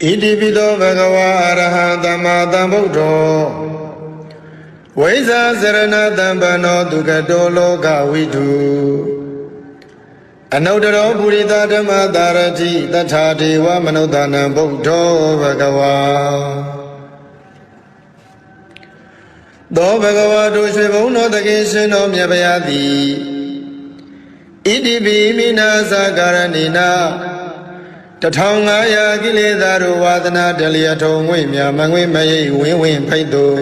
Idipito Bhagava Arahanta Buddho Vaisa Sarana Dambano Dugato Loka Vidu Anodaro Purita Dhamma Dharati Tathati Vamanodana Buddho Bhagava Do Bhagava Dushivuno Dagishino Myabayadi Idibi Mina Sakaranina Tatangaya Giledaru Vadana Deliato Wimya Mangwi May Win Paido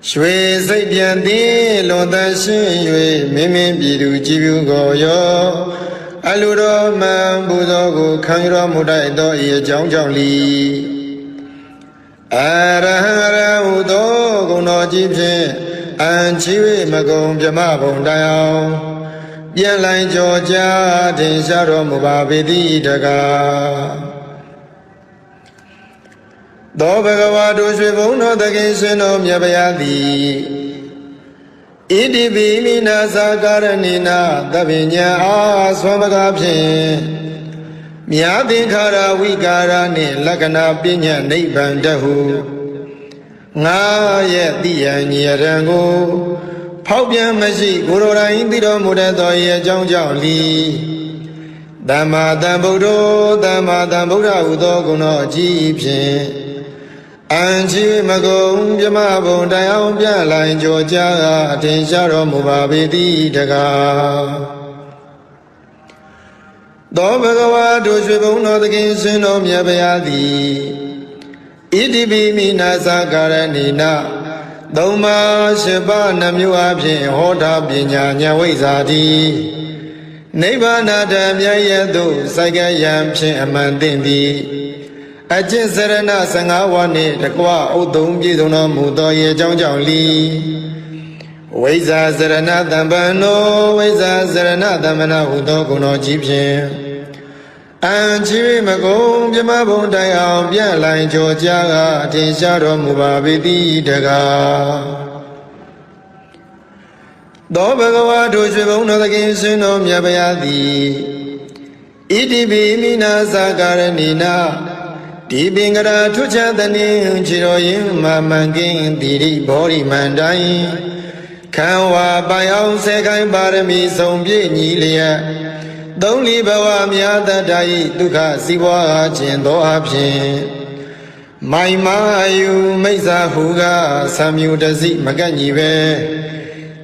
Shwe Saidiandi Londa Shin Mimi Bidu Jibu Goyo Aluro Man Budogu Kangra Mudaido Ye Jong Jong Li Arahara Udo Guno Jibshin Anchiwi Magom Jama Bondayao Bien lai Georgia, Tinsaro Mubabidi Daga Do Bhagavadu Shivuno the Ginsin of Yabayadi Idibi Mina Sakaranina, Davinya Swamagapin Miadinkara Wikarani, Lakana Pinya Niban Dahu Na Yet the Yanyarango Paupian Maji, Gurura Indiro Mudato Ye Jong Jong Li Dhamma Dhambudo, Dhamma Dhambuda Udo Guno Jipin Anji Magom Jamabo Dayam Piala Georgia, Tinsaro Mubabidi Daga Do Bhagava Dushivuno the Ginsin of Yabayadi Idibi Mina Sakaranina Doma Shiba Namuabi, Hoda Binya, Yawizadi Neva Nadam Yayadu, Sagayam Chin Amandindi Ajin Serena Sangawani, the Kwa Udum Gizuno Mudoye Jong Jong Li Weza Serena Dambano, Weza Serena Damana Udoguno Jipin Anji Magom Jamabon Dayam Biala Georgia, Tinsaro Mubabidi Daga Do Bhagava Dushivuno the Ginsin of Yabayadi Idibi Mina Sakaranina Dibingara Tucha the Ning Chiroyim Mamangin Didi Bori Mandai Kanwa Bayao Sekai Barami Sombi Nilia Don't leave our Miata Dai Duka Siwa Jendo Abshin My Mayu Mesa Huga Samu Dazi Maganive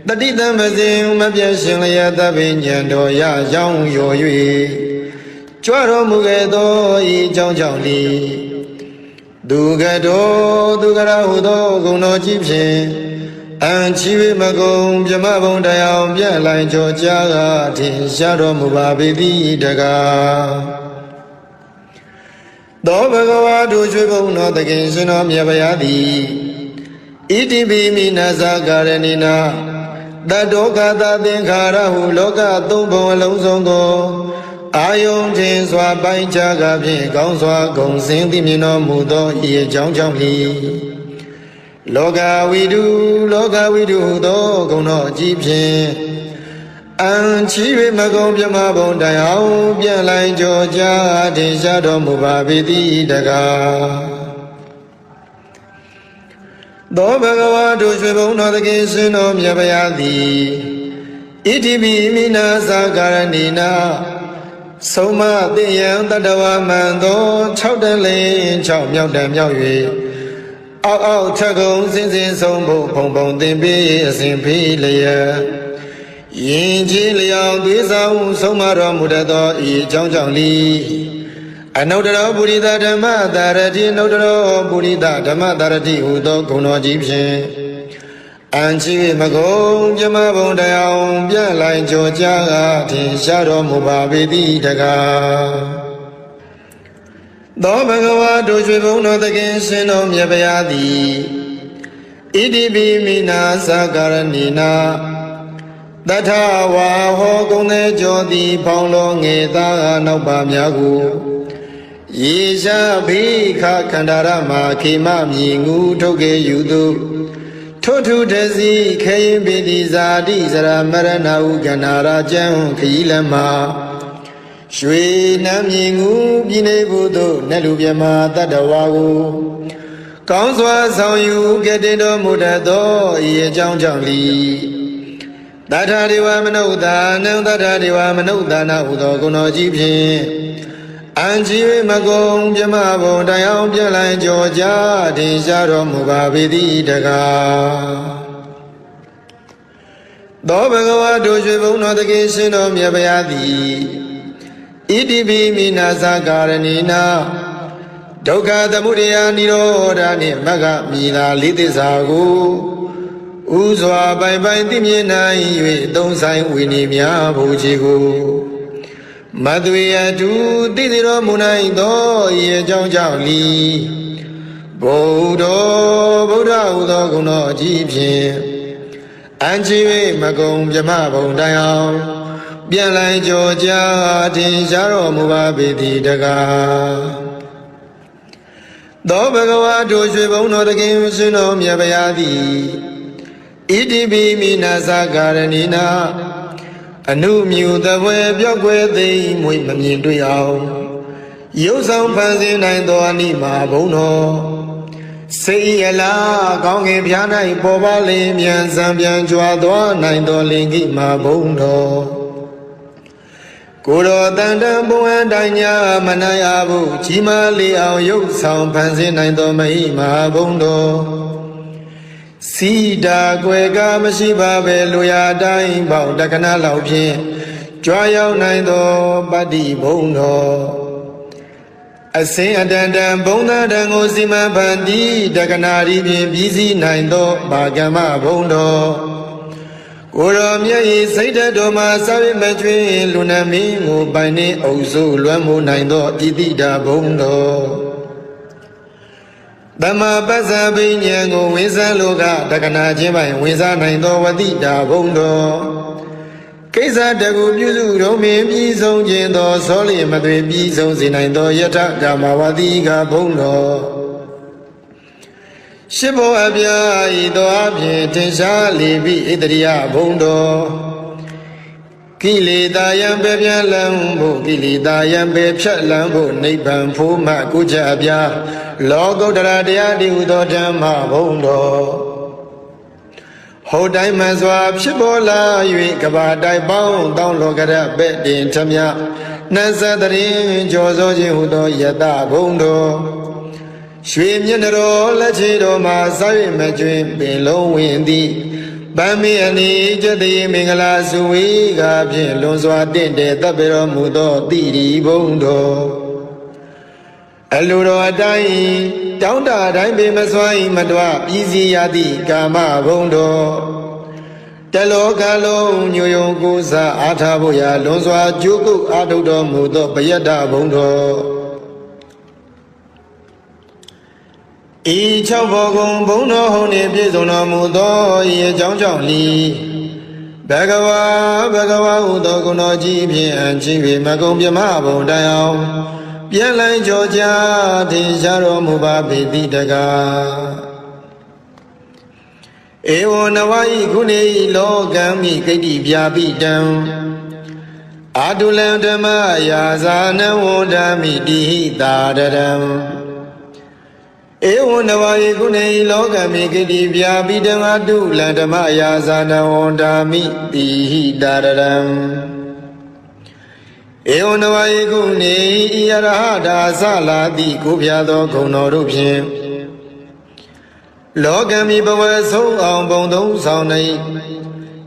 The Dita Mazim Mabiashin Yata Vinyando Ya Yang Yo Yui Chuaro Mugedo I Jong Jong Li Dugado Dugara Udo Guno Jipshin Anchi Magom Jamabon Dayam Biala Georgia, Tinsaro Mubabidi Daga Do Bhagava Dushivuno the Ginsin of Yabayadi Idibi Mina Sakaranina Dadoka Dinkara Huloka Tumbo Lozongo Ayong Tinswa Bainchaga Gonswa Gonsin Dimino Mudo Ye Jong Jong Li Loga Vidu Do Gono Jipin Anchi Magom Jamabon Dayao Biala Georgia, Tinsaro Mubabidi Daga Do Bhagava Dushivuno the Ginsin of Yabayadi Idibi Mina Sakaranina Soma Diyan Tadawa Mando Chowdale Chow Miao Dam Miao Yui Ao Chagong Sin Sombo Pong Pong Dimbi Simpi Laya Yinji Liao Dizao Somara Mudato I Jong Jong Li Anodaro Purita Dhamma Dharati Nodaro Purita Dhamma Dharati Udo Guno Jipshin Anchi Magom Jamabon Dayam Biala Georgia, Tinsaro Mubabidi Daga Do Bhagava Dushivuno the Ginsin of Yabayadi Idibi Mina Sakaranina Datawa Hogone Jodi Paulo Ngeda Nauba Myagu Yisha Bika Kandarama Kima Mingu Toge Yudu Totu Desi Kayin Bidi Zadi Zara Marana Uganara Jan Kilama ရွှေနမ်းမြင်ငူပြည်နေဘုသို့နတ်လူမြမတတ္တဝါကိုကောင်းစွာဆောင်ယူကဲ့တင်တော်မူတတ်သောဤအကြောင်းကြောင့်လီတထာဒေဝမနုဿာနံတထာဒေဝမနုဿာနာဟုသောဂုဏတော်ကြီးဖြင့်အံကြီးမကုံမြမဘုံတရားပြည့်လိုက်ကြောကြတင်ရှားတော်မူပါပေသည်တကားသောဘဂဝါတို့ရွှေဘုံတော်တကယ်ရှင်တော်မြတ်ဗျာသည်ဣတိပိမိနာသကာရဏိနာဒုက္ခသမုဒယနိရောဓနှင့်မဂ္ဂမိသာလေးသစ္စာကိုဥစွာပိုင်ပိုင်သိမြင်နိုင်၍သုံးဆိုင်ဝိနည်းများဘုရားကိုမသွေအတူသိစေတော်မူနိုင်သောဤအကြောင်းကြောင့်လီဗုဒ္ဓဟူသောဂုဏတော်အကြီးဖြင့်အံချီ၍မကုံမြမဘုံတိုင်အောင်ပြန်လိုက်ကြောကြတင်ရှားတော်မူပါပေသည်တကားသောဘဂဝါတို့ရွှေဘုံတော်တကယ်ရှင်တော်မြတ်ဗျာသည်ဣတိပိမိနာသကာရဏိနာအနုမြူသဘွယ်ပြောက်ွယ်သိမ့်မွေမမြင်တွေ့အောင်ရုပ်ဆောင်ဖန်ဆင်းနိုင်သောအနိမာဘုံတော်စေရလာကောင်းကင်ဖျား၌ပေါ်ပါလေမြန်စံပြန်ကြွားသွားနိုင်သောလင်ကိမာဘုံတော်ကိုယ်တော်တန်တန်ဘုံအတိုင်းညာမနာရဘူးကြီးမားလေအောင်ရုပ်ဆောင်ဖန်ဆင်းနိုင်သောမဟိမာဘုံတော်စီတာကွယ်ကမရှိပါပဲလူရတိုင်းပေါင်းတက္ကနာလောက်ဖြင့်ကြွားရောက်နိုင်သောပတ္တိဘုံတော်အစင်အတန်တန်ဘုံသားတန်ကိုစီမံဖန်တီးတက္ကနာရီဖြင့်ပြီးစီးနိုင်သောဘာကမ္မဘုံတော်ကိုရောမြတ်ဤစိတ်တော်မှာစာဝိမကျွင်းလူနာမင်းကိုပိုင်နေအုပ်စုလွမ်းမိုးနိုင်သောဣတိတာဘုံတော်တမပစ္စာပိဉ္ဉံကိုဝိဇ္ဇလောကတက္ကနာချင်းပိုင်ဝိဇ္ဇနိုင်သောဝတိတာဘုံတော်ကိစ္စတကူပြုစုတော်မင်းပြီးဆုံးခြင်းသောသောလျင်မသွေပြီးဆုံးစေနိုင်သောယထဓမ္မဝတိကဘုံတော်ရှစ်ဘောအပြာဤသောအဖြင့်ထင်ရှားလေပြီဣတရိယဘုံတော်ကိလေသာယံပေပြန်လံဖို့ကိလေသာယံပေဖြတ်လံဖို့နိဗ္ဗာန်ဖို့မှကုချအပြာလောကုတ္တရာတရားတည်ဟူသောဓမ္မဘုံတော်ဟောတိုင်းမှန်စွာဖြစ်ပေါ်လာ၍ကဘာတိုက်ပေါင်းတောင်းလောကရပဲ့တင်ထမြနှစတရင်ကြော်စိုးခြင်းဟူသောယတဘုံတော်ရွှေမျက်နှာတော်လက်ချေတော်မှာစာ၍မကျွင်းပင်လုံးဝင်သည်ဗမ်းမီအနိကျတိမင်္ဂလာစုဝေကဖြင့်လွန်စွာတင့်တယ်တပ်ပေတော်မူသောတိရီဘုံတော်အလိုတော်အတိုင်းတောင်းတတိုင်းပင်မစွမ်းမတွပြည်စီရသည့်ကာမဘုံတော်တလောကလုံးညိုယုံကိုးစားအားထားဖို့ရာလွန်စွာကြိုးကုပ်အားထုတ်တော်မူသောပယတ္တဘုံတော်ဤ၆ဘောကုံဘုံတော်ဟုန်နှင့်ပြည့်စုံတော်မူသောဤအကြောင်းကြောင့်လီဘဂဝါဟုသောဂုဏတော်ကြီးဖြင့်အံချင်း၍မကုံပြမဘုံတိုင်အောင်ပြန်လိုက်ကြောကြထင်ရှားတော်မူပါပေသည်တကားဧဝံနဝဤခုနေဤလောကံမိဂိတ္တိပြာပိတံအာတုလံဓမ္မယာဇာနဝန္ဒမိတိဟိတာတရံဧဝံနဝဤခုနေဤလောကံမိဂိတ္တိပြာပိတံအာတုလံဓမ္မယာဇာနဝန္ဒမိတိဟိတာတရံဧဝံနဝယေကုနေဤယရဟတာသလာတိကိုပြသောဂုဏ်တော်တို့ဖြင့်လောကမိဘဝဆုံးအောင်ဘုံသုံးဆောင်နေ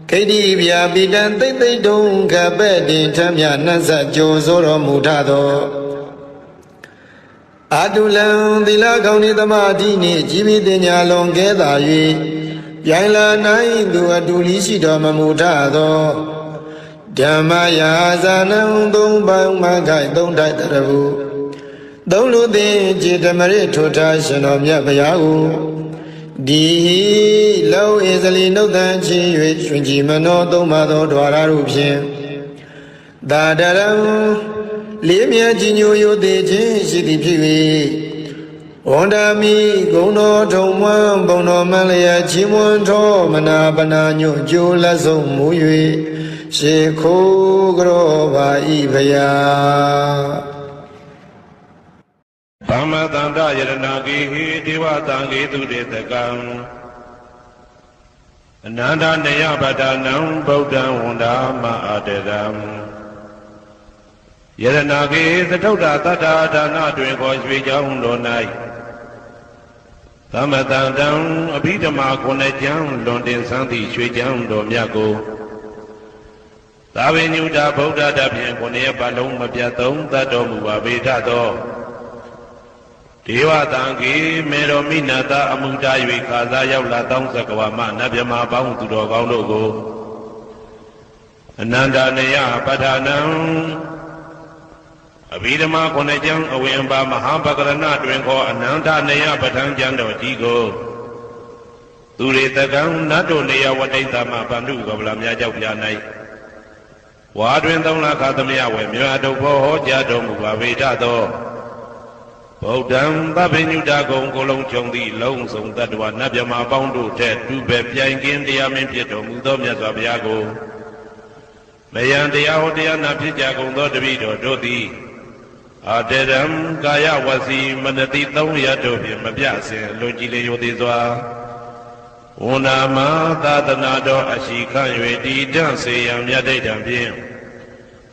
ခိတ္တိပြာပိတံသိမ့်သိမ့်တုံကပဲ့တင်ထမြနှံ့ဆက်ကြိုးစိုးတော်မူထသောအာတုလံသီလကောင်းဤသမာဓိနှင့်ជីវិတညာလွန်ကဲသာ၍ပြိုင်လာနိုင်သူအတူလီရှိတော်မမူထသောဓမ္မယာဇာနံသုံးပေါင်းမခိုင်သုံးတိုက်တရဘူးသုံးလူသိจิตမရထိုထားရှင်တော်မြတ်ဗျာကိုဒီလောဧဇလီနှုတ်တန်ချီ၍ရှင်ကြည်မနောသုံးပါသောဓဝရတို့ဖြင့်သာတရံလေးမြတ်ကြီးညိုယိုသေးခြင်းရှိသည်ဖြစ်၍ဝန္ဒာမိဂုံတော်ထုံမွန်းဘုံတော်မလျက်ချီးမွမ်းတော်မနာပနာညွတ်ကြိုးလက်ဆုံးမူ၍ ရှိခိုးကြောပါဤဖယားသမ္မတန္တယရဏဂေဟိဒေဝတံဂေတုတေတကံအနန္တနေယပဒနံဗုဒ္ဓံဝန္ဒာမအာတရံယရဏဂေသထုဒ္ဓသတ္တဒါနတွင်ခေါ်ရွှေကြောင်းတော်၌သမတံတံအဘိဓမ္မာခုနှစ်ကျမ်းလွန်တင်ဆန်းသည့်ရွှေကြောင်းတော်မြတ်ကိုသာဝေညုတာဗုဒ္ဓတဖြင့်ခုနှစ်ရက်ပတ်လုံးမပြတ်သုံးသတ်တော်မူပါပေထသောဒေဝတံကေမေတော်မိနာတာအမှုတာ၍ခါစားရောက်လာတောင်းစကဝါမနတ်မြမာပေါင်းသူတော်ကောင်းတို့ကိုအနန္တနေယပဋ္ဌာနံအဘိဓမ္မာခုနှစ်ကျမ်းအဝင်ပါမဟာပကရဏတွင်ခေါ်အနန္တနေယပဋ္ဌာန်းကျမ်းတော်ကြီးကိုသူရေတကံနတ်တို့နေယဝတိတမဗန္ဓုကဗလာများကြောက်ပြ၌ဝါတွင်သုံးလခသမယဝေမြေအတုဘောဟောကြားတော်မူပါပေထသောဗုဒ္ဓံသဗ္ဗညုတကုံကိုလုံးခြုံသည့်လုံးစုံတ attva နတ်မြမာပေါင်းတို့ထက်တူပဲပြိုင်ကင်းတရားမင်းဖြစ်တော်မူသောမြတ်စွာဘုရားကိုမယံတရားဟောတရားနာဖြစ်ကြကုန်သောတပည့်တော်တို့သည်အာတရံကာယဝစီမနတိ300တို့ဖြင့်မပြအစဉ်လွန်ကြည်လေရိုသေးစွာဝန္နာမသာသနာတော်အရှိခန့်၍တည်တံ့စေရန်မြတ်ဒိဋ္ဌံဖြင့်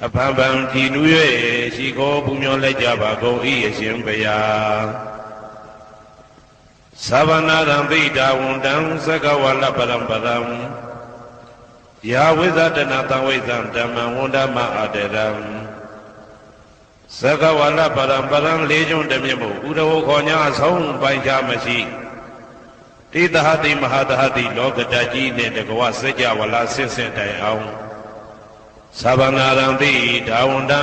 အဖန်ဖန်ထီနူး၍ရှိခိုးပူမျောလိုက်ကြပါကုန်၏အရှင်ဘုရားသဗ္ဗနာရံပိတာဝန္တံသက္ကဝါလပရံပရံယာဝိဇ္ဇတနာတံဝိဇ္ဇံဓမ္မံဝန္ဒမအာတရံသက္ကဝါလပရံပရံလေးကျွန်းတမြင့်မို့ဥဒဝခေါ်ညာအဆုံးပိုင်ခြားမရှိတိသဟတိမဟာသဟတိလောကတကြီးနှင့်တကဝစัจ java လာဆင့်ဆင့်တိုင်အောင်သဗ္ဗနာရံတိဒါဝန္တံ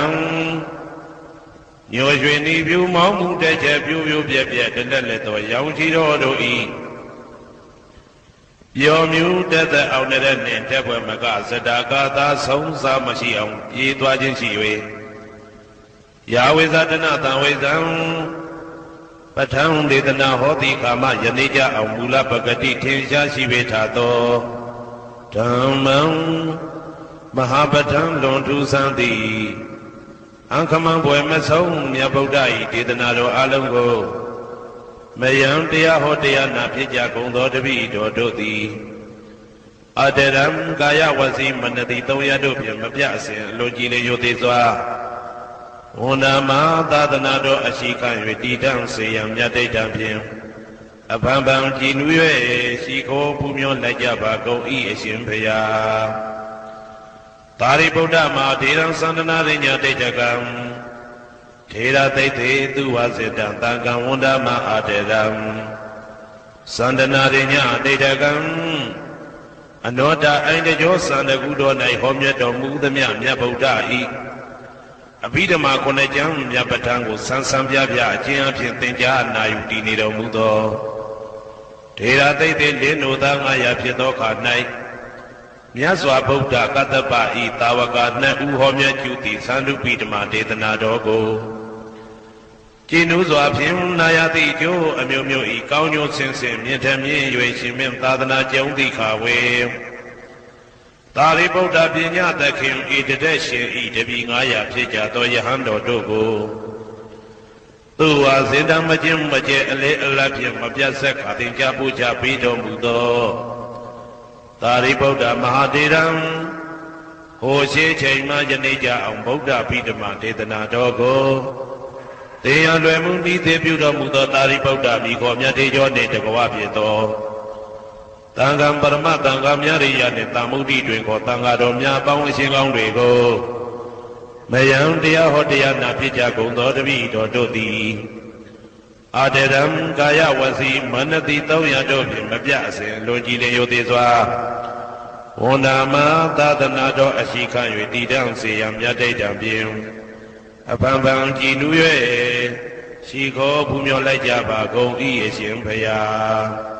ညိုရွှေနီပြူမောင်းမှုတဲ့ချက်ပြူပြူပြက်ပြက်တလက်လက်သောရောင်ချီတော်တို့ဤပျော်မြူတက်သက်အောင်တဲ့နှင့်တက်ပွဲမကဇတာကာသာဆုံးစားမရှိအောင်ပြေးသွားခြင်းရှိ၍ယာဝေဇတနာတံဝေဇံပဋ္ဌံဒေသနာဟောတိကာမယနေ့ကြအောင်မူလပဂတိထင်ရှားရှိပေထသောဓမ္မံမဟာပဋ္ဌံလွန်ထူးဆန်းသည်အခမံဘွယ်မဆုံးမြတ်ဗုဒ္ဓ၏ဒေသနာတော်အလုံးကိုမယံတရားဟောတရားနာဖြစ်ကြကုန်သောတပည့်တော်တို့သည်အတရံကာယဝစီမနတိ300တို့ဖြင့်မပြအစဉ်အလွန်ကြည်လေရိုသေးစွာဝန္နာမသာသနာတော်အရှိခံ၍တည်တံ့စေရန်မြတ်ဒိဋ္ဌံဖြင့်အဖန်ဖန်ကြည်နူး၍ရှိခိုးပူမျောလိုက်ကြပါကုန်၏အရှင်ဘုရားသာရိပုတ္တမဒေရံသန္တနာရိညာဒိဋ္ဌကံထေရသိတ္တေသူဝစေတံတံကံဝန္ဒမအာတေရံသန္တနာရိညာဒိဋ္ဌကံအနောတအိန္ဒကျောသန္တကုတော်၌ဟောမြတ်တော်မူသမျှမြတ်ဗုဒ္ဓ၏အဘိဓမ္မာခုနှစ်ကျမ်းမြတ်ပဋ္ဌာန်းကိုဆန်းဆန်းပြပြအကျဉ်းအဖြစ်သင်ကြားနာယူတည်နေတော်မူသောထေရသိတ္တေလင်းနိုသား900ဖြစ်သောအခါ၌မြတ်စွာဘုရားကတ္တပဤတာဝက2ဦးဟောမြတ်ကျူသည်သန္တုပိဓမ္မာဒေသနာတော်ကိုကျင့်ဥစွာဖြင့်နာယတိကျိုးအမျိုးမျိုးဤကောင်းကျိုးဆင်းဆင်းမြင့်ထမြင့်၍ရှင်မြင့်သာသနာကျုံသည့်ခါဝေသာရိပုတ္တပညာသခင်ဤတသက်ရှင်ဤတပည့်900ဖြစ်ကြသောယဟန်တော်တို့ကိုသူဝါစေတံမကျင့်မကျဲအလေအလတ်ဖြင့်မပြတ်ဆက်ခါသင်ကြားပူဇော်ပေးတော်မူသောသာရိပုတ္တမဟာတေရံဟိုရှိချိန်မှယနေ့ကြအောင်ဗုဒ္ဓပိဓမ္မာဒေသနာတော်ကိုတေယံလွယ်မှုဤသေးပြုတော်မူသောသာရိပုတ္တမိခေါ်မြတ်တေကျော်နှင့်တကဝဖြစ်သောတန်ခါပရမတန်ခါမြရိယနှင့်တာမုဒ္ဒိတွင်ခေါ်တန်ခါတော်များပေါင်းအရှင်ကောင်းတွေကိုမယံတရားဟောတရားနာဖြစ်ကြကုန်သောတပည့်တော်တို့သည်အာတရံကာယဝစီမနတိ300တို့ဖြင့်မပြအစဉ်လွန်ကြည်လေရိုသေးစွာဝန္နာမသာသနာတော်အရှိခံ၍တည်တံ့စေရန်မြတ်ဒိဋ္ဌံဖြင့်အဖန်ဖန်ကြည်နူး၍ရှိခိုးပူမျောလိုက်ကြပါကုန်၏အရှင်ဘုရား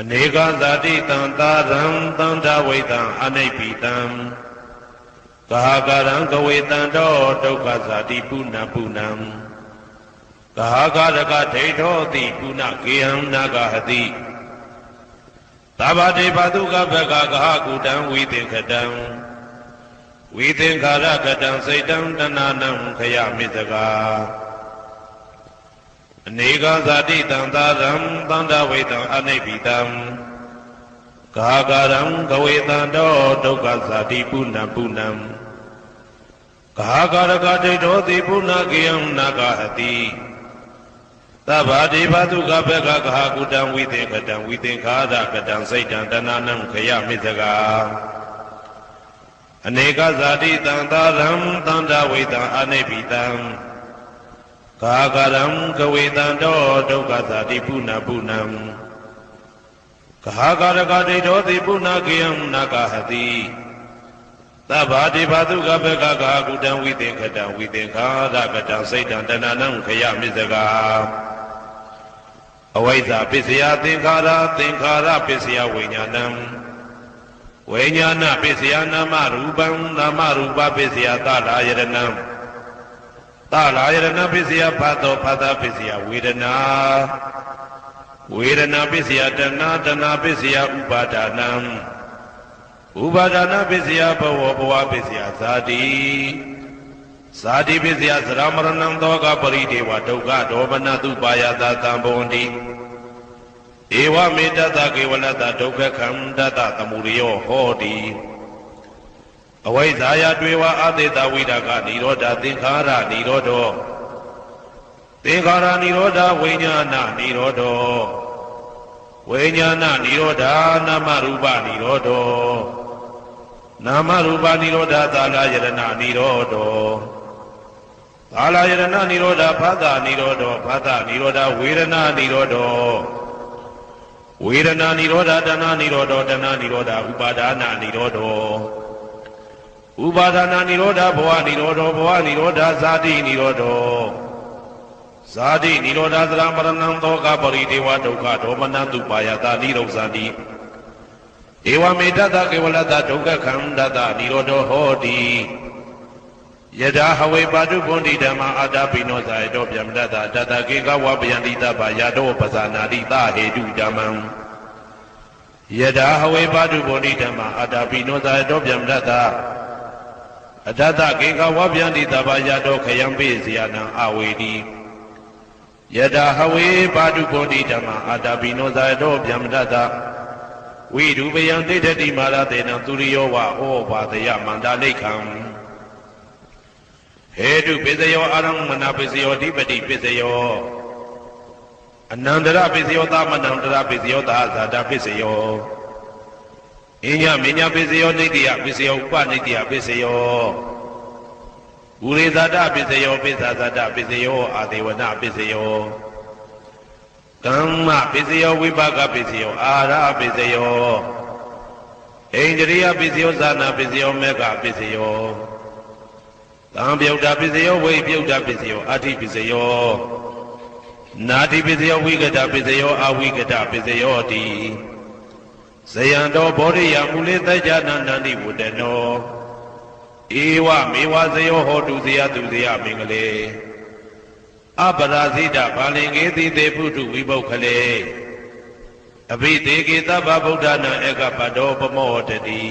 အနေကဇာတိတံသာရံသန္တာဝိတံအနိပိတံကာကရံကဝေတံတော်ဒုက္ခဇာတိပုဏ္ဏပုဏ္ဏံကာကရကဒိဋ္ဌောတိပုဏ္ဏကေဟံနာဂဟတိသဗ္ဗတေဘသုကဘဂဂဟကုတံဝိသင်္ခတံ ဝိသင်္ခါရကတံစိတ်တံတဏနံခယမိတကာအနေကဇာတိတံသာရံသန္တာဝိတံအနိဗ္ဗိတံကာကာရံကဝေတံတောဒုက္ခဇာတိပုဏ္ဏပုဏ္ဏံကာကာရကတိတောတိပုဏ္ဏကေယံနာဂဟတိသဗ္ဗတိဘသုကဘကကဟာကုတံဝိသင်္ခတံဝိသင်္ခါရကတံစိတ်တံတဏနံခယမိတကာအနေကဇာတိတံသာရံသန္တာဝိတံအနိဗ္ဗိတံကာကရံကဝေတံတောဒုက္ခဇာတိပုဏ္ဏပုဏ္ဏံကာကာရကတိတောတိပုဏ္ဏကေယံနာဂဟတိသဗ္ဗတိဘသုကဘကကဟာကုတံဝိသင်္ခတံဝိသင်္ခါရကတံစိတ်တံတဏနံခယမိတကာအဝိဇ္ဇာပစ္စယသင်္ခါရသင်္ခါရပစ္စယဝိညာဏံဝိညာဏပစ္စယနာမရူပံနာမရူပပစ္စယသလာယရဏံသလာယရဏပစ္စယဖတ်သောဖတ်တာပစ္စယဝေဒနာဝေဒနာပစ္စယတဏတဏပစ္စယဥပါဒနာဥပါဒနာပစ္စယဘဝဘဝပစ္စယဇာတိဇာတိပစ္စယသရမရဏံသောကပရိဒေဝဒုက္ခဒေါမနတုပါယတာသံဘဝန္တိဧဝမေတ္တကေဝလတဒုက္ခခန္တတသမုရိယောဟောတိအဝိဇ္ဇာယတွေ့ဝအတေတဝိဒကនិရောဓသင်္ခါရនិရောဓောသင်္ခါရនិရောဓဝိညာဏនិရောဓောဝိညာဏនិရောဓနာမရူပនិရောဓောနာမရူပនិရောဓသာလယရဏនិရောဓောသာလယရဏនិရောဓဖသនិရောဓောဖသនិရောဓဝေဒနာនិရောဓောဝေဒနာនិရောဓတဏនិရောဓောတဏនិရောဓဥပါဒနာនិရောဓောဥပါဒနာនិရောဓဘဝនិရောဓောဘဝនិရောဓဇာတိនិရောဓောဇာတိនិရောဓသရမရဏံသောကပရိဒေဝဒုက္ခဒေါမနတုပါယတာនិရောဇာတိဧဝမေတ္တကေဝလတဒုက္ခခန္တတនិရောဓောဟောတိယထာဟဝေပါတုပွန်တိဓမ္မာအာတပိနောဇာယတောဗျမတတတတကေကဝပယံတိတပယတောပဇာနာတိသဟေတုဓမ္မံယထာဟဝေပါတုပွန်တိဓမ္မာအာတပိနောဇာယတောဗျမတတအတတကေကဝပယံတိတပယတောခယံပိစယနံအဝေတိယထာဟဝေပါတုပွန်တိဓမ္မာအာတပိနောဇာယတောဗျမတတဝိရူပယံတိဋ္ဌတိမာရတေနံသူရိယောဝဩဘာတယမန္တလိခံဟေတုပစ္စယောအာရမဏပစ္စယောဓိပတိပစ္စယောအနန္တရပစ္စယောသမနန္တရပစ္စယောသာဇာတပစ္စယောအညမညပစ္စယောနိတ္တိယပစ္စယောဥပနိတ္တိယပစ္စယောဥရိဇာတပစ္စယောပိစ္ဆာဇာတပစ္စယောအာဒေဝနာပစ္စယောကမ္မပစ္စယောဝိပါကပစ္စယောအာရပစ္စယောဣန္ဒြိယပစ္စယောဇာနာပစ္စယောမေဃပစ္စယောသံပြုတ်တာပစ္စယောဝိပြုတ်တာပစ္စယောအာတိပစ္စယောနာတိပစ္စယောဝိကတပစ္စယောအဝိကတပစ္စယောတိဇယံတောဘောဓိယမူလေတ္တနန္တန္တိဝတ္တနောဧဝမေဝဇယောဟောတုဇယသူဇယမင်္ဂလေအပရာဇိတဘာလင်္ကေတိတေပုထုဝိပုခ္ခလေအဘိသေကေသဗ္ဗဗုဒ္ဓနာဧကပတောပမောတတိ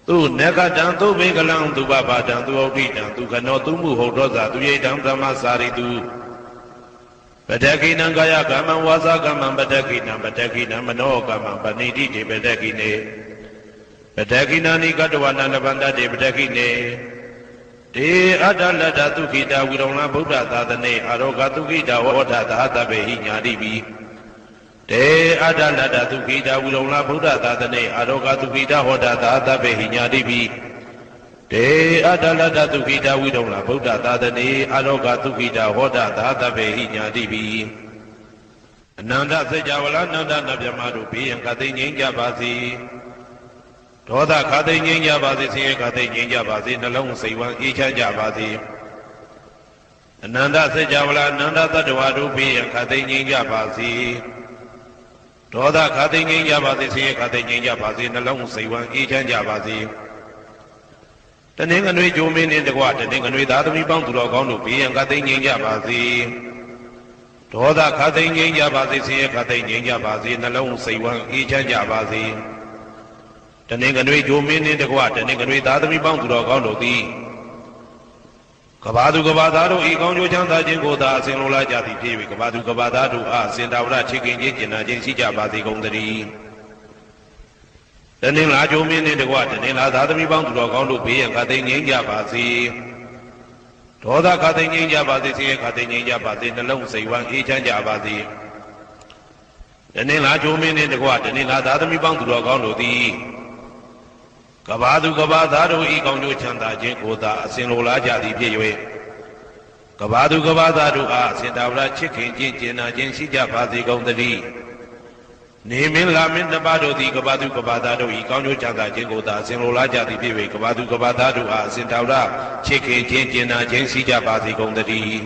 သူနကတံသူမေကလံသူပပါတံသူဩဋ္ဌိတံသူခနောသူမှုဟုတ်သောသာသူရိတံဓမ္မစာရိတုပတကိနံကာယကမ္မံဝါစာကမ္မံပတကိနံပတကိနံမနောကမ္မံပဏိတိတေပတကိနေပတကိနာနိကတဝနာလဗန္တတေပတကိနေတေအတ္တလတ္တသုခိတာဝိရုံလဗုဒ္ဓသာသနေအာရောဂသုခိတာဝေါထသာသဗ္ဗေဟိညာတိပိတေအတ္တလတ္တသုခိတာဝိရုံလဗုဒ္ဓသာသနေအာရောဂသုခိတာဟောထသာသဗ္ဗေဟိညာတိပိတေအတ္တလတ္တသုခိတာဝိရုံလဗုဒ္ဓသာသနေအာရောဂသုခိတာဟောထသာသဗ္ဗေဟိညာတိပိအနန္တစေကြဝဠာနန္ဒနဗျမတို့ဘေးရန်ခသိငြိမ်းကြပါစေဒေါသခသိငြိမ်းကြပါစေဆင်းရဲခသိငြိမ်းကြပါစေနှလုံးစိတ်ဝမ်းအေးချမ်းကြပါစေအနန္တစေကြဝဠာအနန္တသတ္တဝါတို့ဘေးရန်ခသိငြိမ်းကြပါစေဒေါသခသိငြိမ်းကြပါစေဆင်းရဲခသိငြိမ်းကြပါစေနှလုံးစိတ်ဝမ်းအေးချမ်းကြပါစေတနင်္ဂနွေဂျိုမင်းနှင့်တကွတနင်္ဂနွေသားသမီးပေါင်းသူတော်ကောင်းတို့ဘေးရန်ခသိငြိမ်းကြပါစေဒေါသခသိငြိမ်းကြပါစေဆင်းရဲခသိငြိမ်းကြပါစေနှလုံးစိတ်ဝမ်းအေးချမ်းကြပါစေတ နင်္ဂနွေဂျိုမင်းနှင့်တကွတနင်္ဂနွေသားသမီးပေါင်းသူတော်ကောင်းတို့သည်ကဘာသူကဘာသားတို့ဤကောင်းကျိုးချမ်းသာခြင်းကိုသာအစဉ်လိုလားကြသည်ဖြစ်၍ကဘာသူကဘာသားတို့အားစင်တာဝရချစ်ခင်ခြင်းကျင်နာခြင်းရှိကြပါစေကုန်သတည်းတနင်္လာဂျိုမင်းနှင့်တကွတနင်္လာသားသမီးပေါင်းသူတော်ကောင်းတို့ဘေးရန်ခတ်သိမ်းငြိမ်းကြပါစေဒေါသခတ်သိမ်းငြိမ်းကြပါစေဆင်းရဲခတ်သိမ်းငြိမ်းကြပါစေနှလုံးစိတ်ဝမ်းအေးချမ်းကြပါစေတနင်္လာဂျိုမင်းနှင့်တကွတနင်္လာသားသမီးပေါင်းသူတော်ကောင်းတို့သည်ကဘာသူကဘာသားတို့ဤကောင်းကျိုးချမ်းသာခြင်းကိုသာအစဉ်လိုလားကြသည်ဖြစ်၍ကဘာသူကဘာသားတို့အားအစဉ်တာဝရချစ်ခင်ခြင်းကျင်နာခြင်းရှိကြပါစေကုန်သတည်းနေမင်းလာမင်းနှစ်ပါးတို့သည်ကဘာသူကဘာသားတို့ဤကောင်းကျိုးချမ်းသာခြင်းကိုသာအစဉ်လိုလားကြသည်ဖြစ်၍ကဘာသူကဘာသားတို့အားအစဉ်တာဝရချစ်ခင်ခြင်းကျင်နာခြင်းရှိကြပါစေကုန်သတည်း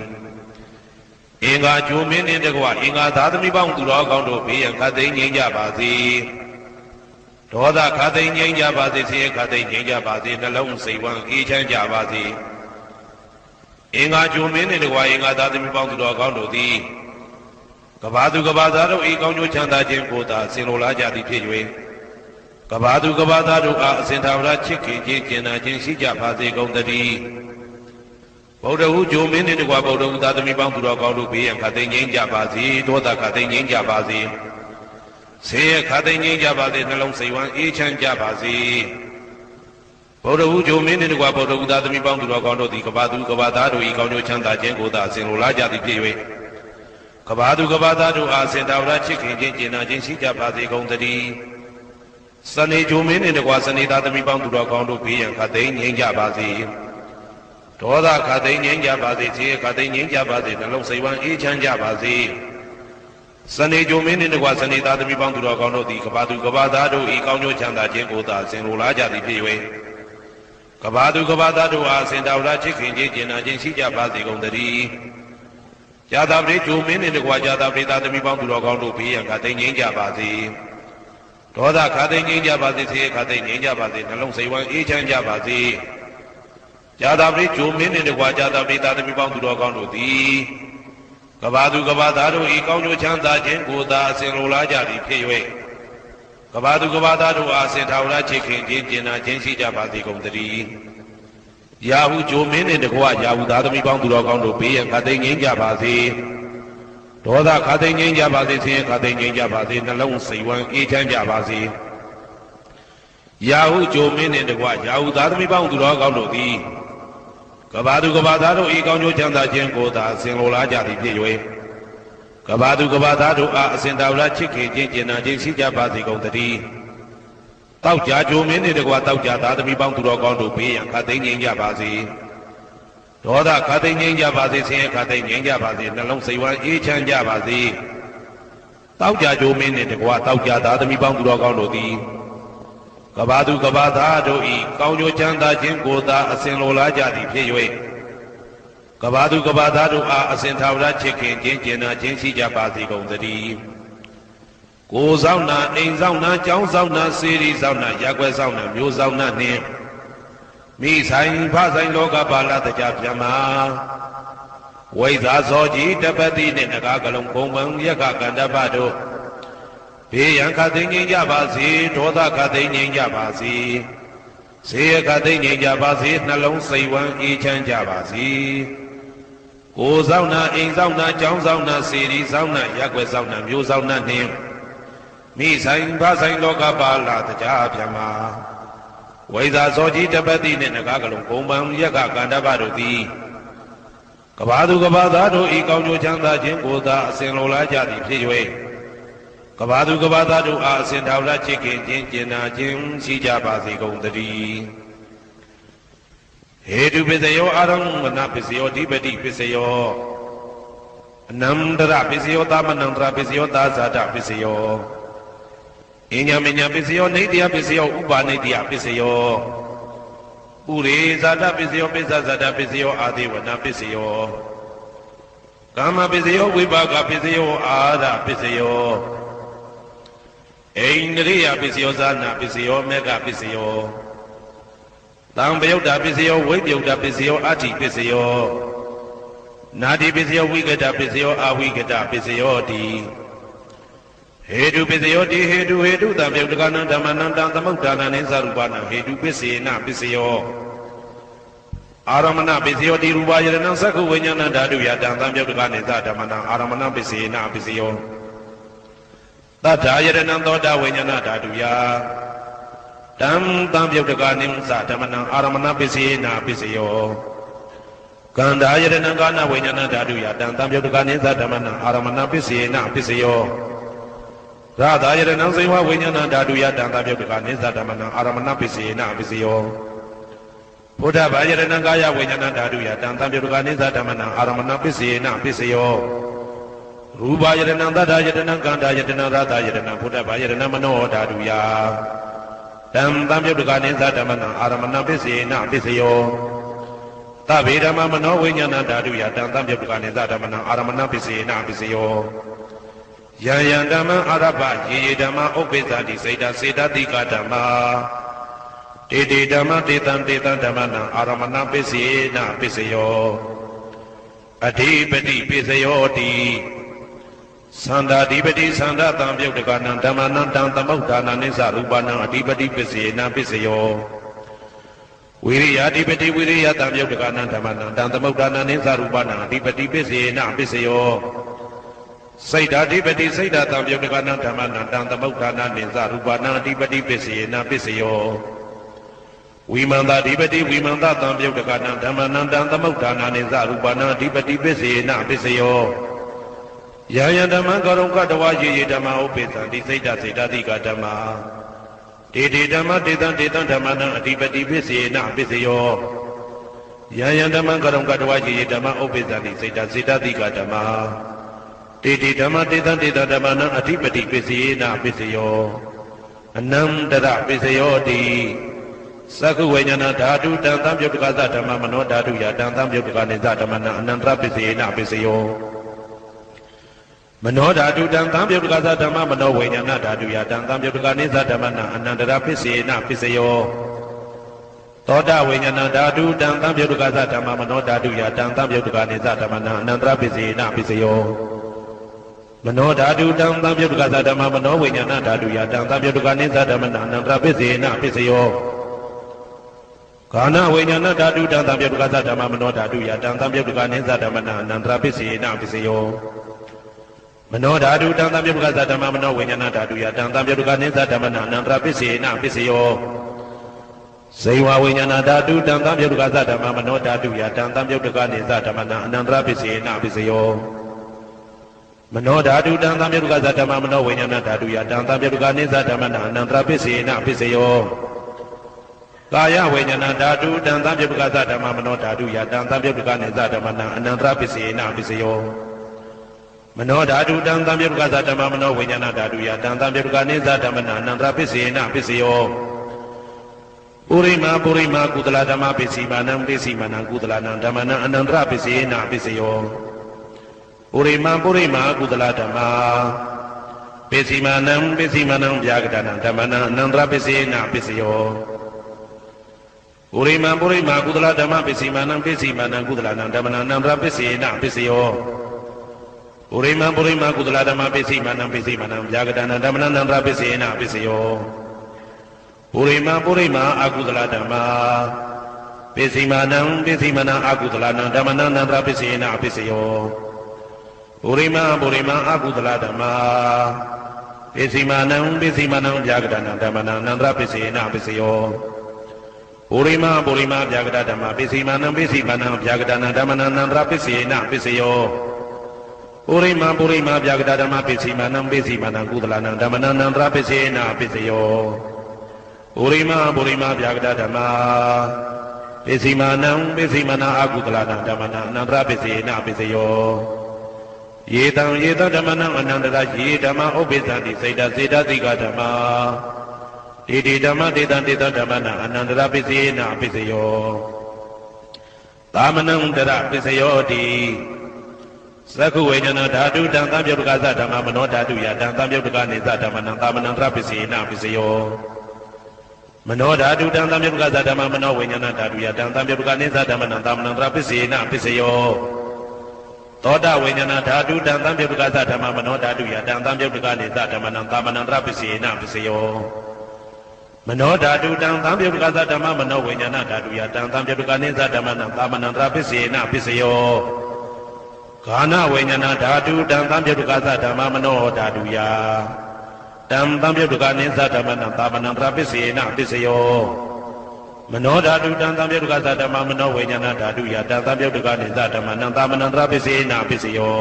အင်္ဂါဂျိုမင်းနှင့်တကွအင်္ဂါသားသမီးပေါင်းသူတော်ကောင်းတို့ဘေးရန်ခတ်သိမ်းငြိမ်းကြပါစေဒေါသခတ်သိမ်းငြိမ်းကြပါစေဆင်းရဲခတ်သိမ်းငြိမ်းကြပါစေနှလုံးစိတ်ဝမ်းအေးချမ်းကြပါစေအင်္ဂါဂျိုမင်းနှင့်တကွာအင်္ဂါသားသမီးပေါင်းသူတော်ကောင်းတို့သည်ကဘာသူကဘာသားတို့ဤကောင်းကျိုးချမ်းသာခြင်းကိုသာဆင်လိုလားကြသည်ဖြစ်၍ကဘာသူကဘာသားတို့အားအစဉ်သာဝရချစ်ခင်ခြင်းကျင်နာခြင်းရှိကြပါစေကုန်သတည်းဗုဒ္ဓဟူဂျိုမင်းနှင့်တကွာဗုဒ္ဓဟူသားသမီးပေါင်းသူတော်ကောင်းတို့ဘေးရန်ခတ်သိမ်းငြိမ်းကြပါစေဒေါသခတ်သိမ်းငြိမ်းကြပါစေဆေးရခတ်သိမ်းငြိမ်းကြပါစေနှလုံးစိတ်ဝမ်းအေးချမ်းကြပါစေဗုဒ္ဓဟူဂျိုမင်းနှင့်တကွာဗုဒ္ဓဟူသားသမီးပေါင်းသူတော်ကောင်းတို့သည်ကဘာသူကဘာသားတို့ဤကောင်းကျိုးချမ်းသာခြင်းကိုသာအစဉ်လိုလားကြသည်ဖြစ်၍ကဘာသူကဘာသားတို့အားစင်တာဝရချစ်ခင်ခြင်းကျင်နာခြင်းရှိကြပါစေကုန်သတည်းစနေဂျိုမင်းနှင့်တကွာစနေသားသမီးပေါင်းသူတော်ကောင်းတို့ဘေးရန်ခတ်သိမ်းငြိမ်းကြပါစေဒေါသခတ်သိမ်းငြိမ်းကြပါစေဆေးရခတ်သိမ်းငြိမ်းကြပါစေနှလုံးစိတ်ဝမ်းအေးချမ်းကြပါစေစနေဂျိုမင်းနှင့်တကွာစနေသားသမီးပေါင်းသူတော်ကောင်းတို့သည်ကဘာသူကဘာသားတို့ဤကောင်းကျိုးချမ်းသာခြင်းကိုသာဆင်လိုလားကြသည်ဖြစ်၍ကဘာသူကဘာသားတို့အားစင်တာဝရချစ်ခင်ခြင်းကျင်နာခြင်းရှိကြပါစေကုန်သတည်းဇာတာပရိဂျိုမင်းနှင့်တကွာဇာတာပရိသားသမီးပေါင်းသူတော်ကောင်းတို့ဘေးရန်ခတ်သိမ်းငြိမ်းကြပါစေဒေါသခတ်သိမ်းငြိမ်းကြပါစေဆေးခတ်သိမ်းငြိမ်းကြပါစေနှလုံးစိတ်ဝမ်းအေးချမ်းကြပါစေဇာတာပရိဂျိုမင်းနှင့်တကွာဇာတာပရိသားသမီးပေါင်းသူတော်ကောင်းတို့သည်ကဘာသူကဘာသားတို့ဤကောင်းကျိုးချမ်းသာခြင်းကိုသာအစဉ်လိုလားကြသည်ဖြစ်၍ကဘာသူကဘာသားတို့အားစင်ထာဝရချစ်ခင်ခြင်းကျင်နာခြင်းရှိကြပါစေကုန်သတည်းယာဟုဂျိုမင်းနှင့်တကွယာဟုသားသမီးပေါင်းသူတော်ကောင်းတို့ဘေးရန်ခတ်သိမ်းငြိမ်းကြပါစေဒေါသခတ်သိမ်းငြိမ်းကြပါစေဆင်းရဲခတ်သိမ်းငြိမ်းကြပါစေနှလုံးစိတ်ဝမ်းအေးချမ်းကြပါစေယာဟုဂျိုမင်းနှင့်တကွယာဟုသားသမီးပေါင်းသူတော်ကောင်းတို့သည်ကဘာသူကဘာသားတို့ဤကောင်းကျိုးချမ်းသာခြင်းကိုသာအစဉ်လိုလားကြသည်ဖြစ်၍ကဘာသူကဘာသားတို့အားအစဉ်တာဝရချစ်ခင်ခြင်းကျင်နာခြင်းရှိကြပါစေကုန်သတည်းတောက်ကြဂျိုမင်းနှင့်တကွာတောက်ကြသားသမီးပေါင်းသူတော်ကောင်းတို့ဘေးရန်ခတ်သိမ်းငြိမ်းကြပါစေဒေါသခတ်သိမ်းငြိမ်းကြပါစေဆင်းရဲခတ်သိမ်းငြိမ်းကြပါစေနှလုံးစိတ်ဝမ်းအေးချမ်းကြပါစေတောက်ကြဂျိုမင်းနှင့်တကွာတောက်ကြသားသမီးပေါင်းသူတော်ကောင်းတို့သည်ကဘာသူကဘာသားတို့ဤကောင်းကျိုးချမ်းသာခြင်းကိုသာအစဉ်လိုလားကြသည်ဖြစ်၍ကဘာသူကဘာသားတို့အားအစဉ်သာဝရချစ်ခင်ခြင်းကျင်နာခြင်းရှိကြပါစေကုန်သတည်းကိုယ်ဆောင်နာအိမ်ဆောင်နာကျောင်းဆောင်နာစေရီဆောင်နာရက်ွယ်ဆောင်နာမျိုးဆောင်နာနှင့်မိဆိုင်ဖဆိုင်လောကပါဠတကြပြမဝိဇ္ဇာဇောကြီးတပတိနှင့်နဂါကလုံးဘုံဘံယက္ခကန္တပတို့ဘေးရန်ခတ်သိမ်းငြိမ်းကြပါစေဒေါသခတ်သိမ်းငြိမ်းကြပါစေဆေးရခတ်သိမ်းငြိမ်းကြပါစေနှလုံးစိတ်ဝမ်းအေးချမ်းကြပါစေကိုယ်ဆောင်နာအိမ်ဆောင်နာကျောင်းဆောင်နာစေရီဆောင်နာရက်ွယ်ဆောင်နာမျိုးဆောင်နာနှင့်မိဆိုင်ဖဆိုင်လောကပါဠတကြပြမဝိဇ္ဇာဇောကြီးတပတိနှင့်နဂါကလုံးဘုံဘံယက္ခကန္တပတို့သည်ကဘာသူကဘာသားတို့ဤကောင်းကျိုးချမ်းသာခြင်းကိုသာအစဉ်လိုလားကြသည်ဖြစ်၍ကဘာသူကဘာသားတို့အားအစဉ်ထာဝရချစ်ခင်ခြင်းကျင်နာခြင်းရှိကြပါစေကုန်သတည်းဟေတုပစ္စယောအာရမဏပစ္စယောဓိပတိပစ္စယောအနန္တရပစ္စယောသမနန္တရပစ္စယောသာဇာတပစ္စယောအညမညပစ္စယောနေတ္တယပစ္စယောဥပါနေတ္တယပစ္စယောဥရေဇာတပစ္စယောပိစ္ဆဇာတပစ္စယောအာဒေဝနာပစ္စယောကာမပစ္စယောဝိပါကပစ္စယောအာရပစ္စယောအိန္ဒြိယပစ္စယောဇာနာပစ္စယောမေဃပစ္စယောတံပယုတ်တာပစ္စယောဝိပယုတ်တာပစ္စယောအဋ္ဌိပစ္စယောနာတိပစ္စယောဝိကတပစ္စယောအဝိကတပစ္စယောတိဟ ဟေတုပစ္စယောတိဟေတုတံပြုတ်တကနံဓမ္မနံတံသမုဋ္ဌာနနိသရူပနံဟေတုပစ္စေနပစ္စယောအာရမဏပစ္စယောတိရူပယရဏသက္ခုဝိညာဏဓာတုယတံသံပြုတ်တကနိသဓမ္မနံအာရမဏပစ္စေနပစ္စယောသတ္ထာယရဏသောတာဝိညာဏဓာတုယတံသံပြုတ်တကနိသဓမ္မနံအာရမဏပစ္စေနပစ္စယောကန္တာယရဏကာနဝိညာဏဓာတုယတံသံပြုတ်တကနိသဓမ္မနံအာရမဏပစ္စေနပစ္စယောရာသာယရဏဇိဝဝိညာဏဓာတုယတံသံပြုတ်တကနိသဓမ္မနံအာရမဏပစ္စေနပစ္စယောဘုဒ္ဓဘာယရဏကာယဝိညာဏဓာတုယတံသံပြုတ်တကနိသဓမ္မနံအာရမဏပစ္စေနပစ္စယောရူပယရဏသတ္တယရဏကန္တာယရဏရာသာယရဏဘုဒ္ဓဘာယရဏမနောဓာတုယတံသံပြုတ်တကနိသဓမ္မနံအာရမဏပစ္စေနပစ္စယောသဗ္ဗေဓမ္မမနောဝိညာဏဓာတုယတံသံပြုတ်တကနိသဓမ္မနံအာရမဏပစ္စေနပစ္စယောယံယံဓမ္မအာရပယေယေဓမ္မဥပ္ပိသတိစိတ်တစေတတိကဓမ္မတေတေဓမ္မတေတံဓမ္မနံအာရမဏပစ္စေနပစ္စယောအဓိပတိပစ္စယောတိသန္တာဓိပတိသန္တာတံပြုတ်တကနံဓမ္မနံတံသမုဋ္ဌာနနိသရူပနံအဓိပတိပစ္စေနပစ္စယောဝိရိယဓိပတိဝိရိယတံပြုတ်တကနံဓမ္မနံတံသမုဋ္ဌာနနိသရူပနံအဓိပတိပစ္စေနပစ္စယောစိတ်ဓာဓိပတိစိတ်ဓာတံပြုတ်တကနံဓမ္မနံတံသမုဋ္ဌာနနိသရူပနံအဓိပတိပစ္စေနပစ္စယောဝိမန္တဓိပတိဝိမန္တတံပြုတ်တကနံဓမ္မနံတံသမုဋ္ဌာနနိသရူပနံအဓိပတိပစ္စေနပစ္စယောယံယံဓမ္မကရုံကတဝါယေယေဓမ္မဥပ္ပိသံတိစိတ်ဓာစေတတိကဓမ္မတေတေဓမ္မတေတံဓမ္မနံအဓိပတိပစ္စေနပစ္စယောယံယံဓမ္မကရုံကတဝါယေယေဓမ္မဥပ္ပိသံတိစိတ်ဓာစေတတိကဓမ္မတေတေဓမ္မတေတံဓမ္မနံအဓိပတိပစ္စေနပစ္စယောအနန္တရပစ္စယောတိသက္ခုဝိညာဏဓာတုတံသံပြုတ်တကသဓမ္မမနောဓာတုယတံသံပြုတ်တကနိသဓမ္မနံအနန္တရပစ္စေနပစ္စယောမနောဓာတုတံသံပြုတ်တကသဓမ္မမနောဝိညာဏဓာတုယတံသံပြုတ်တကနိသဓမ္မနံအနန္တရပစ္စေနပစ္စယောသောတာဝိညာဏဓာတုတံသံပြုတ်တကသဓမ္မမနောဓာတုယတံသံပြုတ်တကနိသဓမ္မနံအနန္တရပစ္စေနပစ္စယောမနောဓာတုတံသံပြုတ်တကသဓမ္မမနောဝိညာဏဓာတုယတံသံပြုတ်တကနိသဓမ္မနံအနန္တရပစ္စေနပစ္စယောကာနဝိညာဏဓာတုတံသံပြုတ်တကသဓမ္မမနောဓာတုယတံသံပြုတ်တကနိသဓမ္မနံအနန္တရပစ္စေနပစ္စယောမနောဓာတုတံသံပြုတ်တကသဓမ္မမနောဝိညာဏဓာတုယတံသံပြုတ်တကနိသဓမ္မနံအနန္တရပစ္စေနပစ္စယောဇေဝဝိညာဏဓာတုတံသံပြုတ်တကသဓမ္မမနောဓာတုယတံသံပြုတ်တကနိသဓမ္မနံအနန္တရပစ္စေနပစ္စယောမနောဓာတုတံသံပြုတ်တကသဓမ္မမနောဝိညာဏဓာတုယတံသံပြုတ်တကနိသဓမ္မနံအနန္တရပစ္စေနပစ္စယောကာယဝိညာဏဓာတုတံသံပြုတ်တကသဓမ္မမနောဓာတုယတံသံပြုတ်တကနိသဓမ္မနံအနန္တရပစ္စေနပစ္စယောမနောဓာတုတံသံပြုတ်တကသဓမ္မမနောဝိညာဏဓာတုယတံသံပြုတ်တကနိသဓမ္မနံအနန္တရပစ္စေနပစ္စယောပုရိမာကုသလဓမ္မပစ္စည်းမာနံပစ္စည်းမာနံကုသလနံဓမ္မနံအနန္တရပစ္စေနပစ္စယောပုရိမာကုသလဓမ္မပစ္စည်းမာနံဗျာကတနံဓမ္မနံအနန္တရပစ္စေနပစ္စယောပုရိမာကုသလဓမ္မပစ္စည်းမာနံကုသလနံဓမ္မနံအနန္တရပစ္စေနပစ္စယောပုရိမာကုသလဓမ္မပစ္စည်းမာနံဗျာကတနံဓမ္မနံအနန္တရပစ္စေနပစ္စယောပုရိမာအကုသလဓမ္မပစ္စည်းမာနံအကုသလနံဓမ္မနံအနန္တရပစ္စေနပစ္စယောပုရိမာအကုသလဓမ္မပစ္စည်းမာနံဗျာကတနံဓမ္မနံအနန္တရပစ္စေနပစ္စယောပုရိမာဗျာကတဓမ္မပစ္စည်းမာနံဗျာကတနံဓမ္မနံအနန္တရပစ္စေနပစ္စယောပုရိမာဗျာကတဓမ္မပစ္စည်းမာနံကုသလနံဓမ္မနံအနန္တရပစ္စေနပစ္စယောပုရိမာဗျာကတဓမ္မပစ္စည်းမာနံအကုသလနံဓမ္မနံအနန္တရပစ္စေနပစ္စယောယေတံဓမ္မနံအနန္တရယေဓမ္မဥပ္ပိသံတိစိတ်တစေတသိကဓမ္မတေတေဓမ္မတေတံဓမ္မနံအနန္တရပစ္စေနပစ္စယောသာမနံတရပစ္စယောတိသက္ခုဝိညာဏဓာတုတံသံပြုတ်တကသဓမ္မမနောဓာတုယတံသံပြုတ်တကနိသဓမ္မနံသာမနံတရပစ္စေနပစ္စယောမနောဓာတုတံသံပြုတ်တကသဓမ္မမနောဝိညာဏဓာတုယတံသံပြုတ်တကနိသဓမ္မနံသာမနံတရပစ္စေနပစ္စယော သောတာဝိညာဏဓာတုတံသံပြုတ်ကသဓမ္မမနောဓာတုယတံသံပြုတ်ကနိသဓမ္မနံသာမဏံတရပစ္စေနပစ္စယောမနောဓာတုတံသံပြုတ်ကသဓမ္မမနောဝိညာဏဓာတုယတံသံပြုတ်ကနိသဓမ္မနံသာမဏံတရပစ္စေနပစ္စယောဂာနဝိညာဏဓာတုတံသံပြုတ်ကသဓမ္မမနောဓာတုယတံသံပြုတ်ကနိသဓမ္မနံသာမဏံတရပစ္စေနပစ္စယောမနောဓာတုတံသံပြုတ်ကသဓမ္မမနောဝိညာဏဓာတုယတံသံပြုတ်ကနိသဓမ္မနံသာမဏံတရပစ္စေနပစ္စယော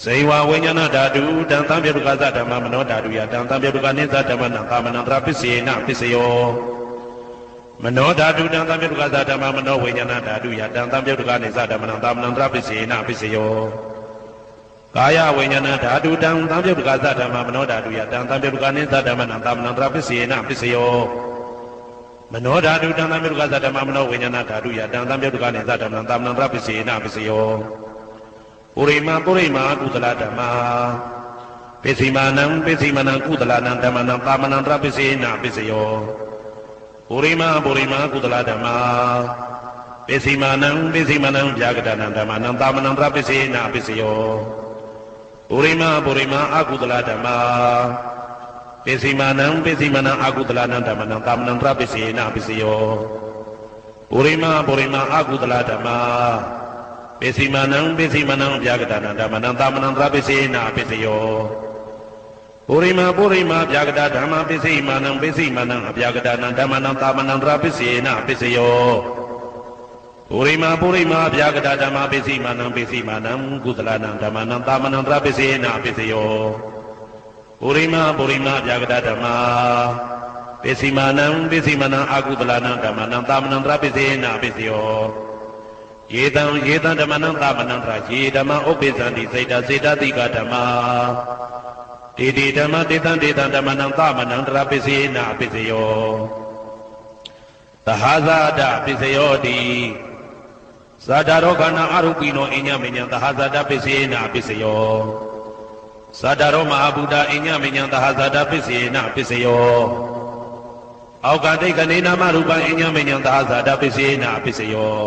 ဇေဝဝိညာဏဓာတုတံသံပြုတ်ကသဓမ္မမနောဓာတုယတံသံပြုတ်ကနိသဓမ္မနံသာမဏံတရပစ္စေနပစ္စယောမနောဓာတုတံသံပြုတ်ကသဓမ္မမနောဝိညာဏဓာတုယတံသံပြုတ်ကနိသဓမ္မနံသာမဏံတရပစ္စေနပစ္စယောကာယဝိညာဏဓာတုတံသံပြုတ်ကသဓမ္မမနောဓာတုယတံသံပြုတ်ကနိသဓမ္မနံသာမဏံတရပစ္စေနပစ္စယောမနောဓာတုတံသံပြုတ်ကသဓမ္မမနောဝိညာဏဓာတုယတံသံပြုတ်ကနိသဓမ္မနံသာမဏံတရပစ္စေနပစ္စယောပုရိမာကုသလဓမ္မာပိစိမာနံကုသလနံဓမ္မနံသာမဏံတရပစ္စေနပစ္စယောပုရိမာကုသလဓမ္မာပိစိမာနံဗျာဂဒနံဓမ္မနံသာမဏံတရပစ္စေနပစ္စယောပုရိမာအကုသလဓမ္မာပိစိမာနံအကုသလနံဓမ္မနံသာမဏံတရပစ္စေနပစ္စယောပုရိမာအကုသလဓမ္မာပိစိမာနံဗျာဂဒနံဓမ္မနံသာမဏံတရပစ္စေနပစ္စယောပုရိမာဗျာဂဒဓမ္မပိစိမာနံအဗျာဂဒနံဓမ္မနံသာမဏံတရပစ္စေနပစ္စယောပုရိမာဗျာဂဒဓမ္မပိစိမာနံကုသလနံဓမ္မနံသာမဏံတရပစ္စေနပစ္စယောပုရိမာဗျာဂဒဓမ္မပိစိမာနံအကုသလနံဓမ္မနံသာမဏံတရပစ္စေနပစ္စယောယေတံဓမ္မနံသာမဏံတရယေဓမ္မဥပ္ပိသန္တိစေတတိကဓမ္မာတေတိဓမ္မတေတံဓမ္မနံသာမဏံတရပစ္စေနပစ္စယောသဟဇာတပစ္စယောတိဇာတရောခဏအရုပိနောအညမညံသဟဇာတပစ္စေနပစ္စယောဇာတရောမဟာဗုဒ္ဓအညမညံသဟဇာတပစ္စေနပစ္စယောအောက်ကတိတ်ကနေနာမရူပံအညမညံသဟဇာတပစ္စေနပစ္စယော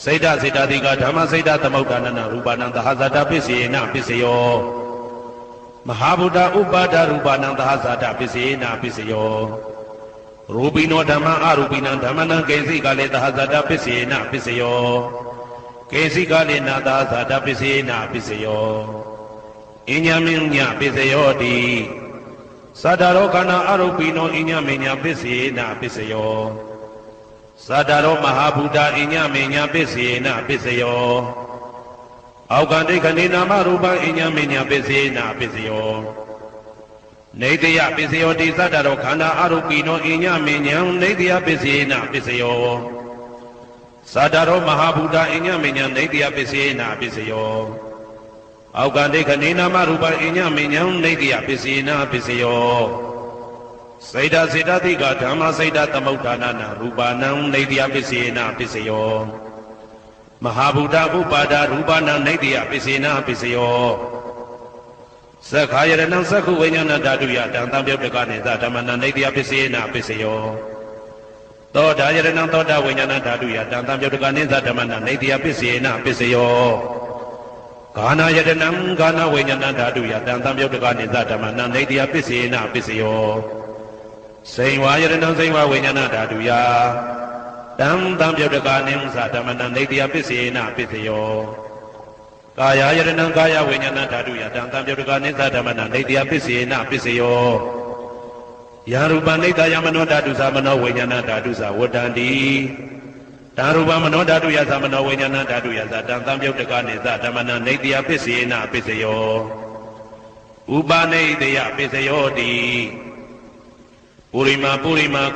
စေတတိကဓမ္မစေတသမုဋ္ဌာနရူပနံသဟဇာတပစ္စေနပစ္စယောမဟာဗုဒ္ဓဥပါဒရူပနံသဟဇာတပစ္စေနပစ္စယောရူပိနောဓမ္မအရူပိနံဓမ္မနံကေစိကလေသဟဇာတပစ္စေနပစ္စယောကေစိကလေနာသဟဇာတပစ္စေနပစ္စယောအညမညပစ္စယောတိသတ္တရောခဏအရူပိနောအညမညပစ္စေနပစ္စယောသတ္တရောမဟာဗုဒ္ဓအညမညပစ္စေနပစ္စယောအောက်ကတိခဏိနာမရူပံအညမညပစ္စေနပစ္စယောနေတယပစ္စယောတိသတ္တရောခန္ဓာအရူပိနောအညမညံနေတယပစ္စေနပစ္စယောသတ္တရောမဟာဗုဒ္ဓအညမညံနေတယပစ္စေနပစ္စယောအောက်ကတိခဏိနာမရူပံအညမညံနေတယပစ္စေနပစ္စယောစေတတိကဓမ္မစေတသမုဋ္ဌာနရူပနံနေတယပစ္စေနပစ္စယောမဟာဗုဒ္ဓဥပါဒရူပနံနေတယပစ္စေနပစ္စယောသက္ခာယရဏံသက္ခုဝိညာဏဓာတုယတံသံပြုတ်တကနေသဓမ္မနံနေတယပစ္စေနပစ္စယောသောတာယရဏံသောတာဝိညာဏဓာတုယတံသံပြုတ်တကနေသဓမ္မနံနေတယပစ္စေနပစ္စယောဂာနာယတနံဂာနာဝိညာဏဓာတုယတံသံပြုတ်တကနေသဓမ္မနံနေတယပစ္စေနပစ္စယောစိန်ဝါယတနံစိန်ဝါဝိညာဏဓာတုယတံသံပြုတ်တကနေသဓမ္မနံနေတယပစ္စေနပစ္စယောကာယယရဏံကာယဝိညာဏဓာတုယတံသံပြုတ်တကနေသဓမ္မနံနေတယပစ္စေနပစ္စယောယရူပနိတယမနောဓာတုသမနောဝိညာဏဓာတုသဝတ္တန္တိတံရူပမနောဓာတုယသမနောဝိညာဏဓာတုယသတံသံပြုတ်တကနေသဓမ္မနံနေတယပစ္စေနပစ္စယောဥပနိတယပစ္စယောတိပုရိမာ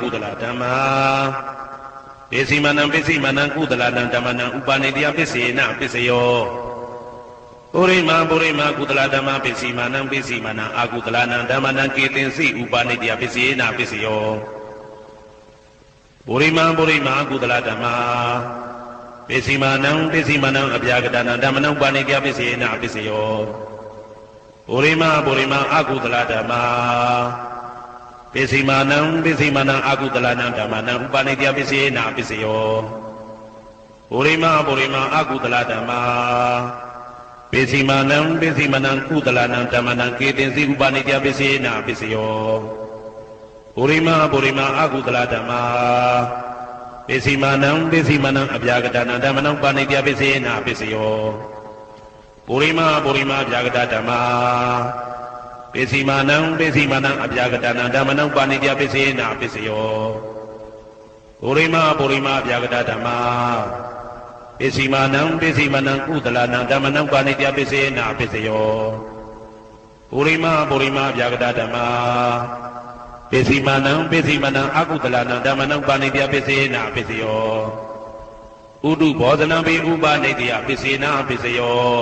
ကုသလဓမ္မာပိစိမာနံကုသလနံဓမ္မနံဥပနိတယပစ္စေနပစ္စယောပုရိမာကုသလဓမ္မပိစိမာနံအာကုသလနံဓမ္မနံကေတင်စိဥပနိတယပစ္စေနပစ္စယောပုရိမာကုသလဓမ္မာပိစိမာနံအဗျာဂဒနံဓမ္မနံဥပနိတယပစ္စေနပစ္စယောပုရိမာအာကုသလဓမ္မာပိစိမာနံအာကုသလနံဓမ္မနံဥပနိတယပစ္စေနပစ္စယော ပုရိမာအကုသလဓမ္မာပိစီမနံကုသလနံဓမ္မနံကေတင်စီဥပနိတ္တပိစေနပိစယောပုရိမာအကုသလဓမ္မာပိစီမနံအဗျာကတနံဓမ္မနံပါဏိတ္တပိစေနပိစယောပုရိမာအဗျာကတဓမ္မာပိစီမနံအဗျာကတနံဓမ္မနံပါဏိတ္တပိစေနပိစယောပုရိမာအဗျာကတဓမ္မာပိစီမနံကုသလနံဓမ္မနံပါဏိတ္တပိစေနပိစယောပုရိမာအဗျာကတဓမ္မာပိစီမနံအကုသလနံဓမ္မနံပါဏိတ္တပိစေနပိစယောဥဒုဘောဇနံပိဥပနိတ္တပိစေနပိစယော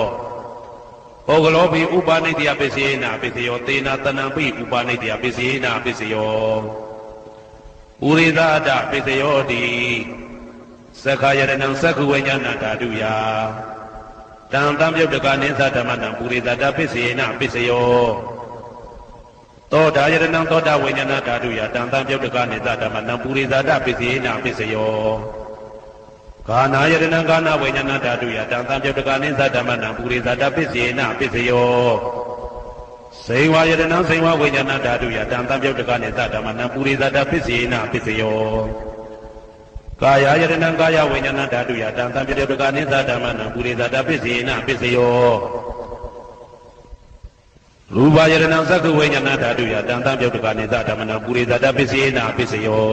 ဩဂလောပိဥပနိတ္တပိစေနပိစယောသေနတနံပိဥပနိတ္တပိစေနပိစယောဥရိသဒပိစယောတိသက္ခာယတနံသက္ခုဝိညာဏဓာတုယတံတံပြုတ်တကနိသဓမ္မနံပုရိသဒပိစေနပိစယောသောတာယတနံသောတာဝိညာဏဓာတုယတံတံပြုတ်တကနိသဓမ္မနံပုရိသဒပိစေနပိစယောဂာနာယတနံဂာနဝိညာဏဓာတုယတံတံပြုတ်တကနိသဓမ္မနံပုရိသဒပိစေနပိစယောစေဝယတနံစေဝဝိညာဏဓာတုယတံတံပြုတ်တကနိသဓမ္မနံပုရိသဒပိစေနပိစယောကာယယတနံကာယဝိညာဏဓာတုယတံတံပြုတ်တကနိသဓမ္မနံပုရိသဒပိစေနပိစယောရူပယတနံသက္ခုဝိညာဏဓာတုယတံတံပြုတ်တကနိသဓမ္မနံပုရိသဒပိစေနပိစယော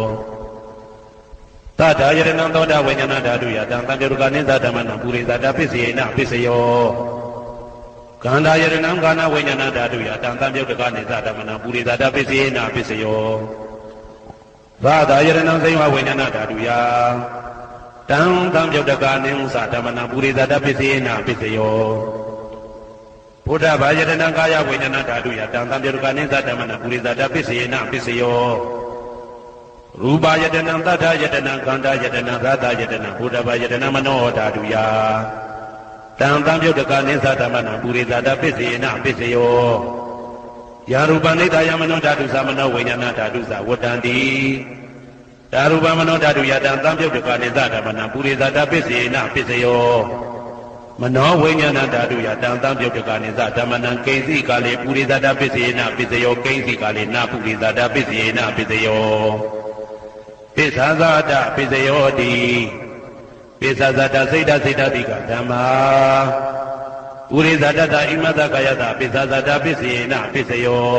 သတ္တယတနံသောတာဝိညာဏဓာတုယတံတံပြုတ်တကနိသဓမ္မနံပုရိသဒပိစေနပိစယောကန္တာယတနံကာနဝိညာဏဓာတုယတံတံပြုတ်တကနိသဓမ္မနံပုရိသဒပိစေနပိစယောသာသာယတနံသိဝဝိညာဏဓာတုယတံတံပြုတ်တကနိသဓမ္မနံပုရိသဒပိစေနပိစယောဘုဒ္ဓဘာယတနံကာယဝိညာဏဓာတုယတံတံပြုတ်တကနိသဓမ္မနံပုရိသဒပိစေနပိစယောရူပယတနံသတ္ထယတနံခန္ဓာယတနံသာသယတနံဘုဒ္ဓဘာယတနံမနောဓာတုယတံတံပြုတ်တကနိသဓမ္မနံပုရိသဒပိစေနပိစယောယာရူပနိဒာယမနောဓာတုသမနောဝိညာဏဓာတုသဝတ္တန္တိဓာရူပမနောဓာတုယတံတံပြုတ်တကနိသဓမ္မနံပုရိသဒပိစေနပိစယောမနောဝိညာဏဓာတုယတံတံပြုတ်တကနိသဓမ္မနံကိဉ္စီကာလေပုရိသဒပိစေနပိစယောကိဉ္စီကာလေနပုရိသဒပိစေနပိစယောပိသဇာတပိစယောတိပိသဇာတစိတ်တတိကဓမ္မာပုရိသတတဣမတကာယတပိသဇာတပိစေနပိစယော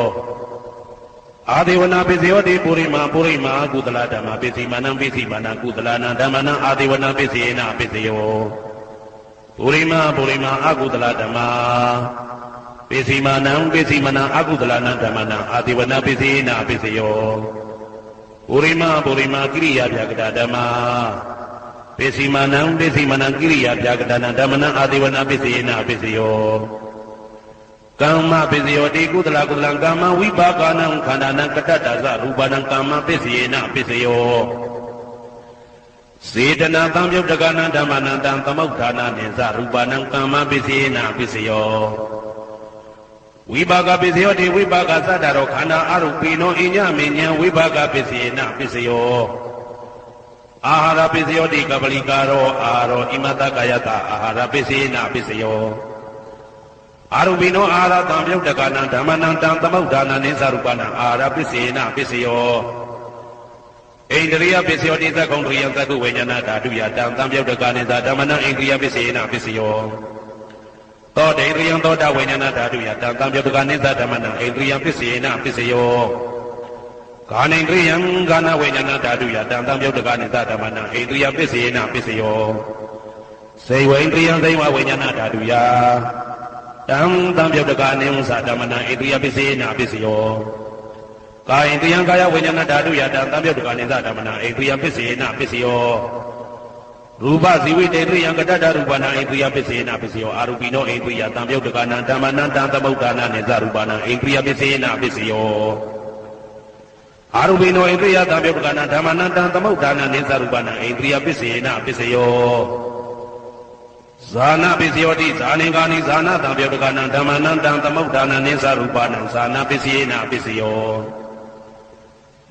အာဒေဝနာပိစယောတိပုရိမာကုသလဓမ္မာပိစီမနံကုသလနံဓမ္မနံအာဒေဝနာပိစေနပိစယောပုရိမာအကုသလဓမ္မာပိစီမနံအကုသလနံဓမ္မနံအာဒေဝနာပိစေနပိစယောပုရိမာကိရိယာဗျာကတဓမ္မာပိစီမနံကိရိယာဗျာကတနံဓမ္မနံအာဒေဝနာပိစေနပိစယောကမ္မပိစယောတိကုသလကမ္မဝိပါကနံခန္ဓာနံကတ္တတသရူပနံကမ္မပိစေနပိစယောစေတနာသံပြုတ်တကနံဓမ္မနံတံသမုဋ္ဌာနာနိသရူပနံကမ္မပိစေနပိစယောဝိပါကပိစယောတိဝိပါကသတ္တရောခန္ဓာအရုပိနောအညမေညံဝိပါကပိစေနပိစယောအာဟာရပိစယောတိကပလိကာရောအာဟာရောဣမတကာယတအာဟာရပိစေနပိစယောအာရုပိနောအာဟာရတံပြုတ်တကနံဓမ္မနံတံသမုဋ္ဌာနာနိသရူပနံအာဟာရပိစေနပိစယောဣန္ဒရိယပိစယောတိသက္ကုံဒရိယသက္ကုဝိညာဏဓာတုယတံတံပြုတ်တကနိသဓမ္မနံဣန္ဒရိယပိစေနပိစယောသောတေရိယံသောတာဝိညာဏဓာတုယတံတံပြုတ်တကနိသဓမ္မနံဣန္ဒရိယပိစေနပိစယောကာနိန္ဒရိယံကာနဝိညာဏဓာတုယတံတံပြုတ်တကနိသဓမ္မနံဣန္ဒရိယပိစေနပိစယောစေဝိန္ဒရိယံစေဝဝိညာဏဓာတုယတံတံပြုတ်တကနိသဓမ္မနံဣန္ဒရိယပိစေနပိစယောကာယိန္ဒရိယံကာယဝိညာဏဓာတုယတံတံပြုတ်တကနိသဓမ္မနံဣန္ဒရိယပိစေနပိစယောရူပဇီဝိတေရိယံကတ္တရူပနာဣန္ဒရိယပိစေနပိစယောအာရူပိနောဣန္ဒရိယတံပြုတ်တကနံဓမ္မနံတံသမုဋ္ဌာနာနိသရူပနံဣန္ဒရိယပိစေနပိစယောအာရူပိနောဣန္ဒရိယတံပြုတ်တကနံဓမ္မနံတံသမုဋ္ဌာနာနိသရူပနံဣန္ဒရိယပိစေနပိစယောဇာနာပိစယောတိဇာနိကာနိဇာနာတံပြုတ်တကနံဓမ္မနံတံသမုဋ္ဌာနာနိသရူပနံဇာနာပိစေနပိစယော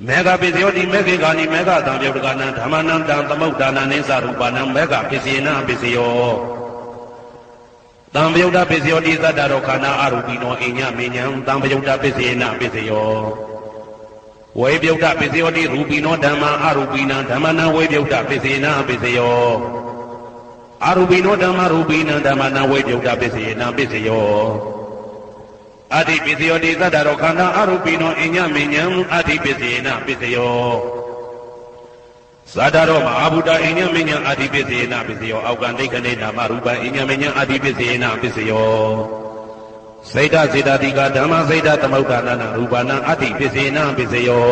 မေဃပိစယောတိမေခေကာနိမေဃတံပြုတ်တကနံဓမ္မနံတံသမုဒ္ဒါနံနိသရူပနံမေဃပိစေနပိစယောတံပြုတ်တပိစယောတိသတ္တရောခန္ဓာအရူပိနောအိညမေညံတံပြုတ်တပိစေနပိစယောဝေပြုတ်တပိစယောတိရူပိနောဓမ္မာအရူပိနံဓမ္မနံဝေပြုတ်တပိစေနပိစယောအရူပိနောဓမ္မရူပိနံဓမ္မနံဝေပြုတ်တပိစေနပိစယောအတိပိစယောတိသတ္တရောခန္ဓာအရူပိနောအိညမေညံအတိပိစေနပိစယောသတ္တရောမဟာဗုဒ္ဓအိညမေညံအတိပိစေနပိစယောအောက်ကံဒိဋ္ဌနေနာမရူပအိညမေညံအတိပိစေနပိစယောစေတစေတတိကဓမ္မစေတသမုဒ္ဒနာနာရူပနာအတိပိစေနပိစယော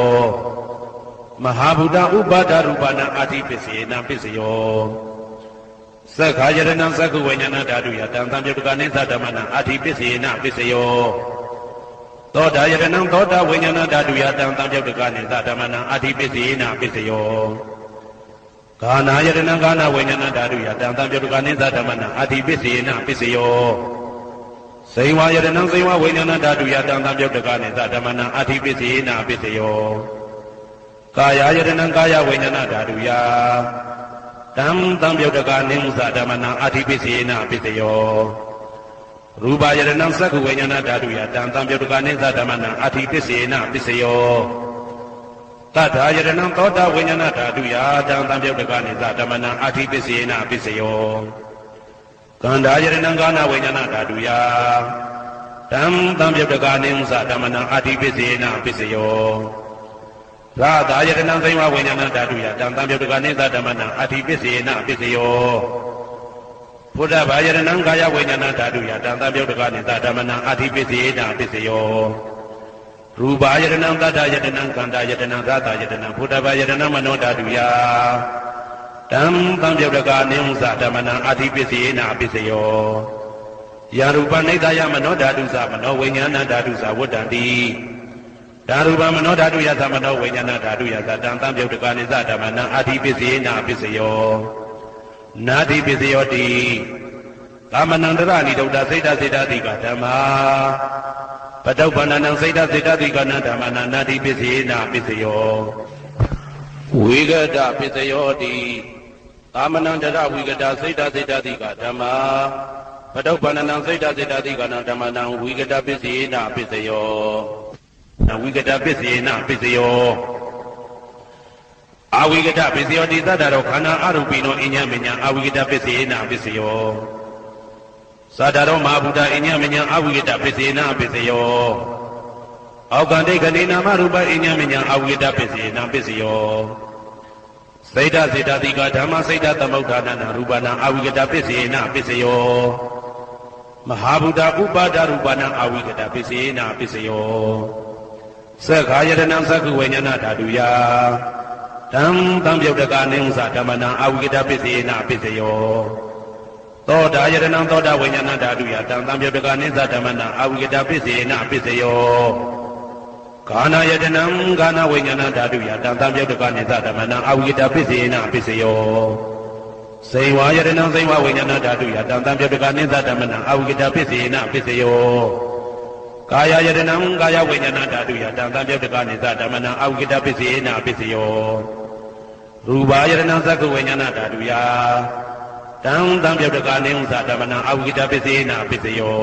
မဟာဗုဒ္ဓဥပါဒရူပနာအတိပိစေနပိစယောသက္ခာယရဏသက္ခဝိညာဏဓာတုယတံသံပြုတ်တကနိသဓမ္မနာအတိပိစေနပိစယောသောတာယရဏသောတာဝိညာဏဓာတုယတံသံပြုတ်တကနိသဓမ္မနာအတိပိစေနပိစယောဂာနာယရဏဂာနာဝိညာဏဓာတုယတံသံပြုတ်တကနိသဓမ္မနာအတိပိစေနပိစယောဇိဝယရဏဇိဝဝိညာဏဓာတုယတံသံပြုတ်တကနိသဓမ္မနာအတိပိစေနပိစယောကာယယရဏကာယဝိညာဏဓာတုယတံသံပြုတ်တကနိသဓမ္မနာအတိပိစေနပိစယောရူပယရဏသက္ခဝိညာဏဓာတုယတံသံပြုတ်တကနိသဓမ္မနာအတိပိစေနပိစယောတထာယရဏသောတာဝိညာဏဓာတုယတံသံပြုတ်တကနိသဓမ္မနာအတိပိစေနပိစယောကန္တာယရဏကာနဝိညာဏဓာတုယတံသံပြုတ်တကနိသဓမ္မနာအတိပိစေနပိစယောရာသာယရဏသိဝဝိညာဏဓာတုယတံသံပြုတ်တကနိသဓမ္မနာအတိပိစေနပိစယောဘုဒ္ဓဘာယရဏကာယဝိညာဏဓာတုယတံသံပြုတ်တကနိသဓမ္မနာအတိပိစေနပိစယောရူပယရဏသတ္တယရဏကန္တာယရဏသာတာယရဏဘုဒ္ဓဘာယရဏမနောဓာတုယတံသံပြုတ်တကနိသဓမ္မနာအတိပိစေနပိစယောယာရူပနိဒာယမနောဓာတုသမနောဝိညာဏဓာတုသဝတ္တန္တိဓာရူပမနောဓာတုယသမနောဝိညာဏဓာတုယသတံသံပြုတ်တကနိသဓမ္မနာအတိပိစေနပိစယောနာတိပိစယောတိကာမနန္တရဏိဒုဒ္ဒစေတစေတတိကဓမ္မာပတုပ္ပန္နံစေတစေတတိကနဓမ္မနာနာတိပိစေနပိစယောဝိဂဒပိစယောတိကာမနန္တရဝိဂဒစေတစေတတိကဓမ္မာပတုပ္ပန္နံစေတစေတတိကနဓမ္မနာဝိဂဒပိစေနပိစယောဝိကတပစ္စေနပစ္စယောအဝိကတပစ္စယောတိသတ္တရောခန္ဓာအရူပိနောအညမညာအဝိကတပစ္စေနပစ္စယောသတ္တရောမဟာဗုဒ္ဓအညမညာအဝိကတပစ္စေနပစ္စယောအောက်ကံဒိဋ္ဌနေနာမရူပအညမညာအဝိကတပစ္စေနပစ္စယောစေတစေတတိကဓမ္မစေတသမုဋ္ဌာနနာရူပနာအဝိကတပစ္စေနပစ္စယောမဟာဗုဒ္ဓဥပါဒရူပနာအဝိကတပစ္စေနပစ္စယောသက္ခာယရဏသက္ခဝိညာဏဓာတုယတံသံပြုတ်တကနိသဓမ္မနာအဝိကတပစ္စေနပိစယောသောတာယရဏသောတာဝိညာဏဓာတုယတံသံပြုတ်တကနိသဓမ္မနာအဝိကတပစ္စေနပိစယောကာနာယတနံကာနဝိညာဏဓာတုယတံသံပြုတ်တကနိသဓမ္မနာအဝိကတပစ္စေနပိစယောဇိဝယတနံဇိဝဝိညာဏဓာတုယတံသံပြုတ်တကနိသဓမ္မနာအဝိကတပစ္စေနပိစယောကာယယတနံကာယဝိညာဏဓာတုယတံသံပြုတ်တကနိသဓမ္မနာအဝိကတပစ္စေနပိစယောရူပယတနံသက္ခဝိညာဏဓာတုယတံသံပြုတ်တကနိသဓမ္မနာအဝိကတပစ္စေနပိစယော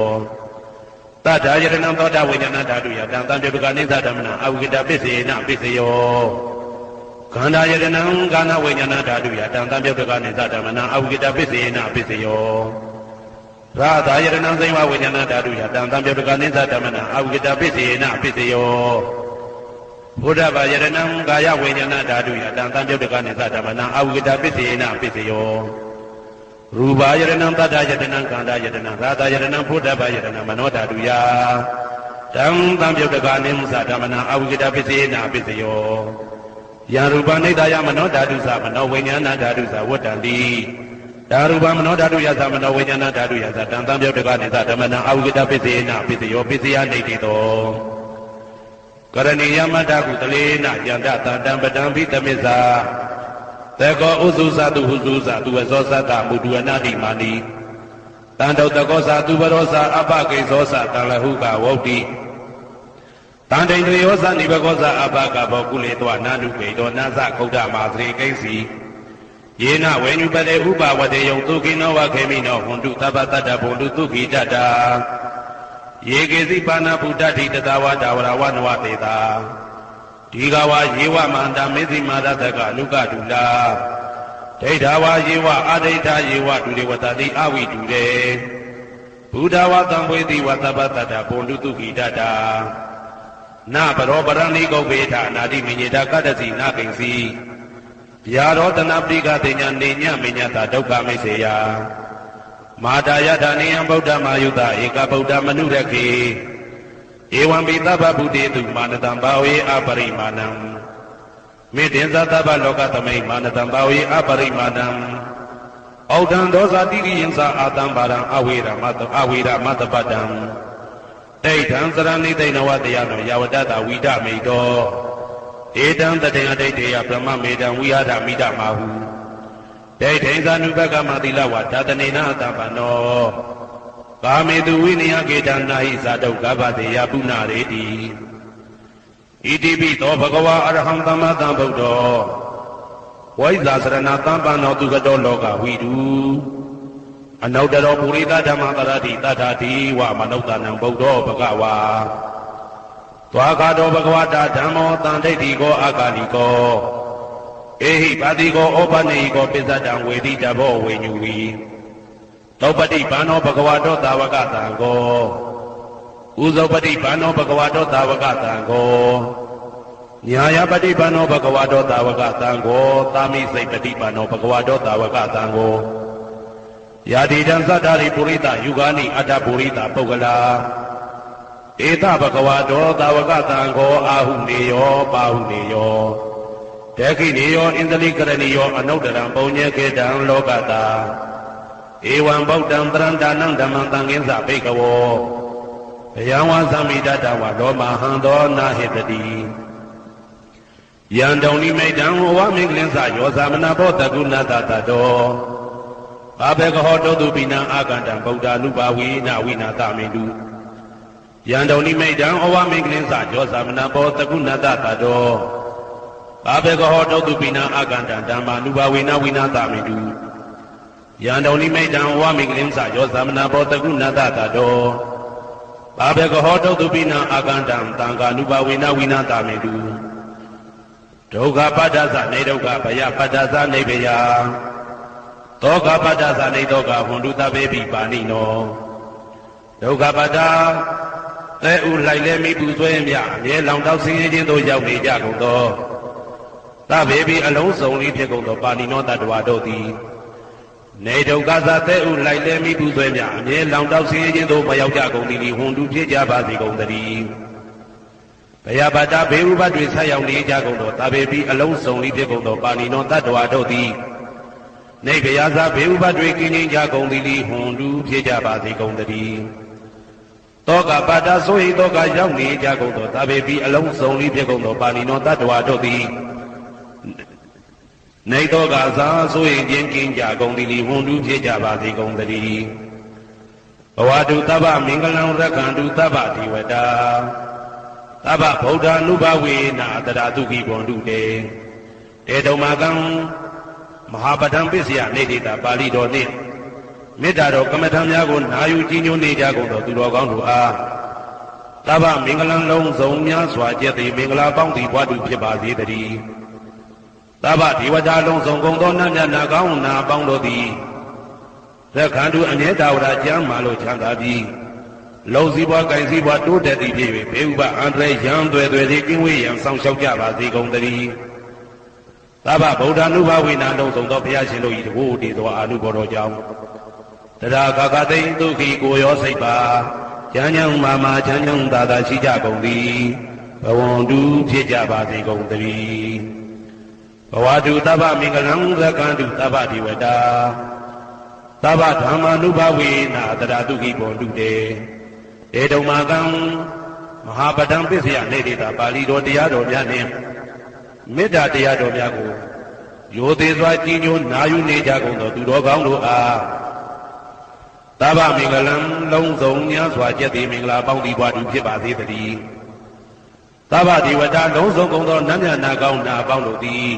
တထာယတနံသောတာဝိညာဏဓာတုယတံသံပြုတ်တကနိသဓမ္မနာအဝိကတပစ္စေနပိစယောခန္ဓာယတနံကာနဝိညာဏဓာတုယတံသံပြုတ်တကနိသဓမ္မနာအဝိကတပစ္စေနပိစယောရာသာယရဏသိဝဝိညာဏဓာတုယတံသံပြုတ်တကနိသဓမ္မနာအဝိကတပစ္စေနပိစယောဘုဒ္ဓဘာယရဏကာယဝိညာဏဓာတုယတံသံပြုတ်တကနိသဓမ္မနာအဝိကတပစ္စေနပိစယောရူပယရဏသတ္တယတနံခန္ဓာယတနံရာသာယရဏဘုဒ္ဓဘာယရဏမနောဓာတုယတံသံပြုတ်တကနိသဓမ္မနာအဝိကတပစ္စေနပိစယောယံရူပနိဒာယမနောဓာတုသမနောဝိညာဏဓာတုသဝတ္တန္တိဓာရူပမနောဓာတုယသမနောဝိညာဏဓာတုယသတံသံပြုတ်တကနိသဓမ္မနာအဝိကတပစ္စေနပိစယောပိစယနေတိတောကရဏီယမတ္တကုတလေနယန္တတံပတံဘိတမစ္ဆာသေကောဥစုသတုဟုစုသသူဝဇောသတ္တမုဒုဝနာတိမာနိတံတောတကောသသူဘရောသအပကိသောသတံလဟုကဝုတ်တိ တန်တိန်တွေယောဇနိဘကောဇအဘကဘောကုလေတောနာနုပေတောနာဇခုဒ္ဓမာသရေကိဉ္စီယေနဝေညုပတေဥပဝတေယုသုခိနောဝခေမိနောဟွန်တုသဗ္ဗတတ္တဘုံတုသုခိတတ္တာယေကေစီပါဏဗုဒ္ဓတိတသဝတဝရဝနဝတေတာဒီကဝါယေဝမန္တမေသိမာရတကအနုကတုလာဒိဋ္ဌဝါယေဝအဒိဋ္ဌယေဝဒုရေဝတတိအဝိတုရေဘုဒ္ဓဝါသံဝေတိဝသဗ္ဗတတ္တဘုံတုသုခိတတ္တာနပရောပရဏိကုပေထအနာတိမိညေတကတ္တစီနာကိဉ္စီဗျာရောတနာပိကတိညာနေညမိညတာဒုက္ခမိစေယမာတာယထာနေယံဗုဒ္ဓမာယုတဧကဗုဒ္ဓမနုရခေဧဝံပိသဗ္ဗဗုတေတုမာနတံဘာဝေအပရိမာဏံမေတ္တင်သသဗ္ဗလောကသမိမာနတံဘာဝေအပရိမာဏံဩဒံဒောဇာတိရိယံသာအာတံပါရံအဝေရမတပတ္တံဒိဋ္ဌံသရဏိသိဏဝတရားနောယဝတ္တဝိဒမေတောဧတံတတေအဒိဋ္ဌေယဗြဟ္မမေတံဝိဟာရမိဒမာဟုဒိဋ္ဌိသ ानु ဘကမသီလဝဒါတနေနာအတပနောကာမေတုဝိနယကေတနာဟိဇာတုကဗ္ဗတေယပုဏ္ဏရေတိဣတိပိသောဘဂဝါအရဟံသမ္မာသမ္ဗုဒ္ဓောဝိဇာစရဏသံပန္နောသူကတောလောကဝိတုအနုတ္တရောပုရိသဓမ္မတရတိတထာတိဝမနုဿာနံဗုဒ္ဓောဘဂဝါသွားကာတောဘဂဝတာဓမ္မောတန်ဒိဋ္ဌိကောအာဂာလိကောဧဟိပါတိကောဩပနေဟိကောပိစ္ဆတံဝေတိတဘောဝေညူဝီသောပတိဘာနောဘဂဝတောသာဝကတံကောဥဇောပတိဘာနောဘဂဝတောသာဝကတံကောညာယပတိဘာနောဘဂဝတောသာဝကတံကောသာမိစိတ်ပတိဘာနောဘဂဝတောသာဝကတံကောယာတိတံသတ္တရိပုရိသယူဂာနိအတ္တပုရိသပုဂ္ဂလာဧတဘဂဝတောသာဝကတံကောအာဟုနေယောပါဟုနေယောတေခိနေယောဣန္ဒလိကရဏီယောအနုတ္တရံပုံညေကေတံလောကတာဧဝံဗုဒ္ဓံတရံဒါနံဓမ္မံသံဃင်းစဘိကဝောဘယံဝါသမိတတဝလောမဟံသောနာဟိတတိယံတုံနိမိတံဝဝမိကလင်းစယောဇာမနာဘောတကုဏတတတောဘာဘေကဟောတောတုပိနံအာကန္တံဗုဒ္ဓ ानु ဘာဝိနဝိနာသမိတုယံတုံနိမိတံဩဝမိကလင်းစယောဇာမနာဘောတကုဏတတတောဘာဘေကဟောတောတုပိနံအာကန္တံဓမ္မာနုဘာဝိနဝိနာသမိတုယံတုံနိမိတံဩဝမိကလင်းစယောဇာမနာဘောတကုဏတတတောဘာဘေကဟောတောတုပိနံအာကန္တံသံဃာနုဘာဝိနဝိနာသမိတုဒုက္ခပတ္တသနေဒုက္ခဘယပတ္တသနေဘယသောကပတ္တသနေသောကဟွန်တုသဗ္ဗေပိပါဏိနောဒုက္ခပတ္တသဲဥလိုက်လဲမိပူဆွဲမြအမြဲလောင်တောက်ဆင်းရဲခြင်းတို့ရောက်နေကြကုန်သောသဗ္ဗေပိအလုံးစုံလေးဖြစ်ကုန်သောပါဏိနောတတ္တဝါတို့သည်နေဒုက္ခသသဲဥလိုက်လဲမိပူဆွဲမြအမြဲလောင်တောက်ဆင်းရဲခြင်းတို့မရောက်ကြကုန်သည်ဟွန်တုဖြစ်ကြပါစေကုန်သတည်းဘယပတ္တဘေဥပတွေဆက်ရောက်နေကြကုန်သောသဗ္ဗေပိအလုံးစုံလေးဖြစ်ကုန်သောပါဏိနောတတ္တဝါတို့သည်နေဗျာသာဘေဥပတွေကင်းကြကုန်သည်ဟွန်တုဖြစ်ကြပါစေကုန်သတည်းတောကပတ္တဆိုဟိတောကရောက်နေကြကုန်သောသဗ္ဗေပိအလုံးစုံလေးဖြစ်ကုန်သောပါဏိနောတတ္တဝါတို့သည်နေတောကသာဆိုရင်ကင်းကြကုန်သည်ဟွန်တုဖြစ်ကြပါစေကုန်သတည်းဘဝတုသဗ္ဗမင်္ဂလံရက္ခန္တုသဗ္ဗဒေဝတာသဗ္ဗဗုဒ္ဓ ानु ဘဝေနအတရာတုခိဘွန်တုတေတေတုံမာကံမဟာပဋ္ဌံပစ္စယနေတိတာပါဠိတော်နှင့်မေတ္တာတော်ကမ္မထံများကိုနာယူကြည်ညိုနေကြကုန်သောသူတော်ကောင်းတို့အားသဗ္ဗမင်္ဂလံလုံးစုံများစွာကျက်သည်မင်္ဂလာပေါင်းသည်ဘဝတုဖြစ်ပါစေတည်းသဗ္ဗဒေဝတာလုံးစုံကုန်သောနတ်မြတ်နာကောင်းနာပေါင်းတို့သည်သက္ခန္တုအမြဲတာဝရကျမ်းမာလို့ချမ်းသာပြီးလုံးစည်းပွား၊ကိုင်စည်းပွားတိုးတက်သည်ဖြစ်၍ဘေဥပအန္တရာယ်ရန်သွယ်သည်ကင်းဝေးရန်ဆောင်ရှောက်ကြပါစေကုန်သတည်းသဗ္ဗဗုဒ္ဓ ानु ဘာဝိနာလုံးစုံသောဘုရားရှင်တို့၏တဘို့တည်သောအာနုဘော်တော်ကြောင့်တရားကာကသိမ့်ဒုက္ခိကိုရောစိတ်ပါချမ်းချမ်းမာချမ်းချမ်းသာသာရှိကြကုန်သည်ဘဝန္တုဖြစ်ကြပါစေကုန်သတည်းဘဝတုသဗ္ဗမင်္ဂလံသက္ကန္တုသဗ္ဗဒေဝတာသဗ္ဗဓမ္မာနုဘဝေနအတရာတုခိဘောတုတေတေတုံမာကံမဟာပဋ္ဌံပစ္စယနေတိတာပါဠိတော်တရားတော်များနှင့်မေတ္တာတရားတော်များကိုရိုသေစွာကြည်ညိုနာယူနေကြကုန်သောသူတော်ကောင်းတို့အားသဗ္ဗမင်္ဂလံလုံးစုံများစွာကျက်သည်မင်္ဂလာပေါင်းသည်ဘဝတုဖြစ်ပါစေတည်း သဗ္ဗဒေဝတာလုံးစုံကုန်သောနတ်မြတ်နာကောင်းနာအပေါင်းတို့သည်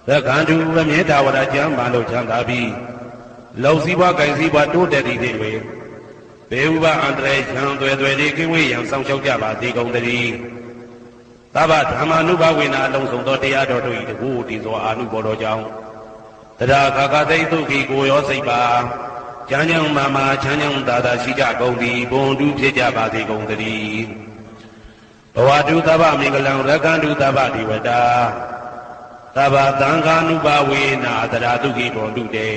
သက္ကန္တုအမြဲတာဝရကျမ်းပါလို့ချမ်းသာပြီးလုံစည်းပွားကိုင်စည်းပွားတိုးတက်သည့်တွေဘေဥပအန္တရာယ်ချမ်းသွယ်သွယ်လေးကင်းဝေးရန်ဆောင်ရှောက်ကြပါစေကုန်သတည်းသဗ္ဗဓမ္မာနုဘဝေနာအလုံးစုံသောတရားတော်တို့၏တကူတည်သောအာနုဘော်တော်ကြောင့်တရားခါခါသိဒုက္ခိကိုရောစိတ်ပါချမ်းချမ်းမာမာချမ်းချမ်းသာသာရှိကြကုန်သည်ဘုံတုဖြစ်ကြပါစေကုန်သတည်းဘဝတုသဗ္ဗမင်္ဂလံရက္ခန္တုသဗ္ဗဒေဝတာသဗ္ဗသံဃာနုဘဝေနာတရာဒုက္ခိဘုံတုတေ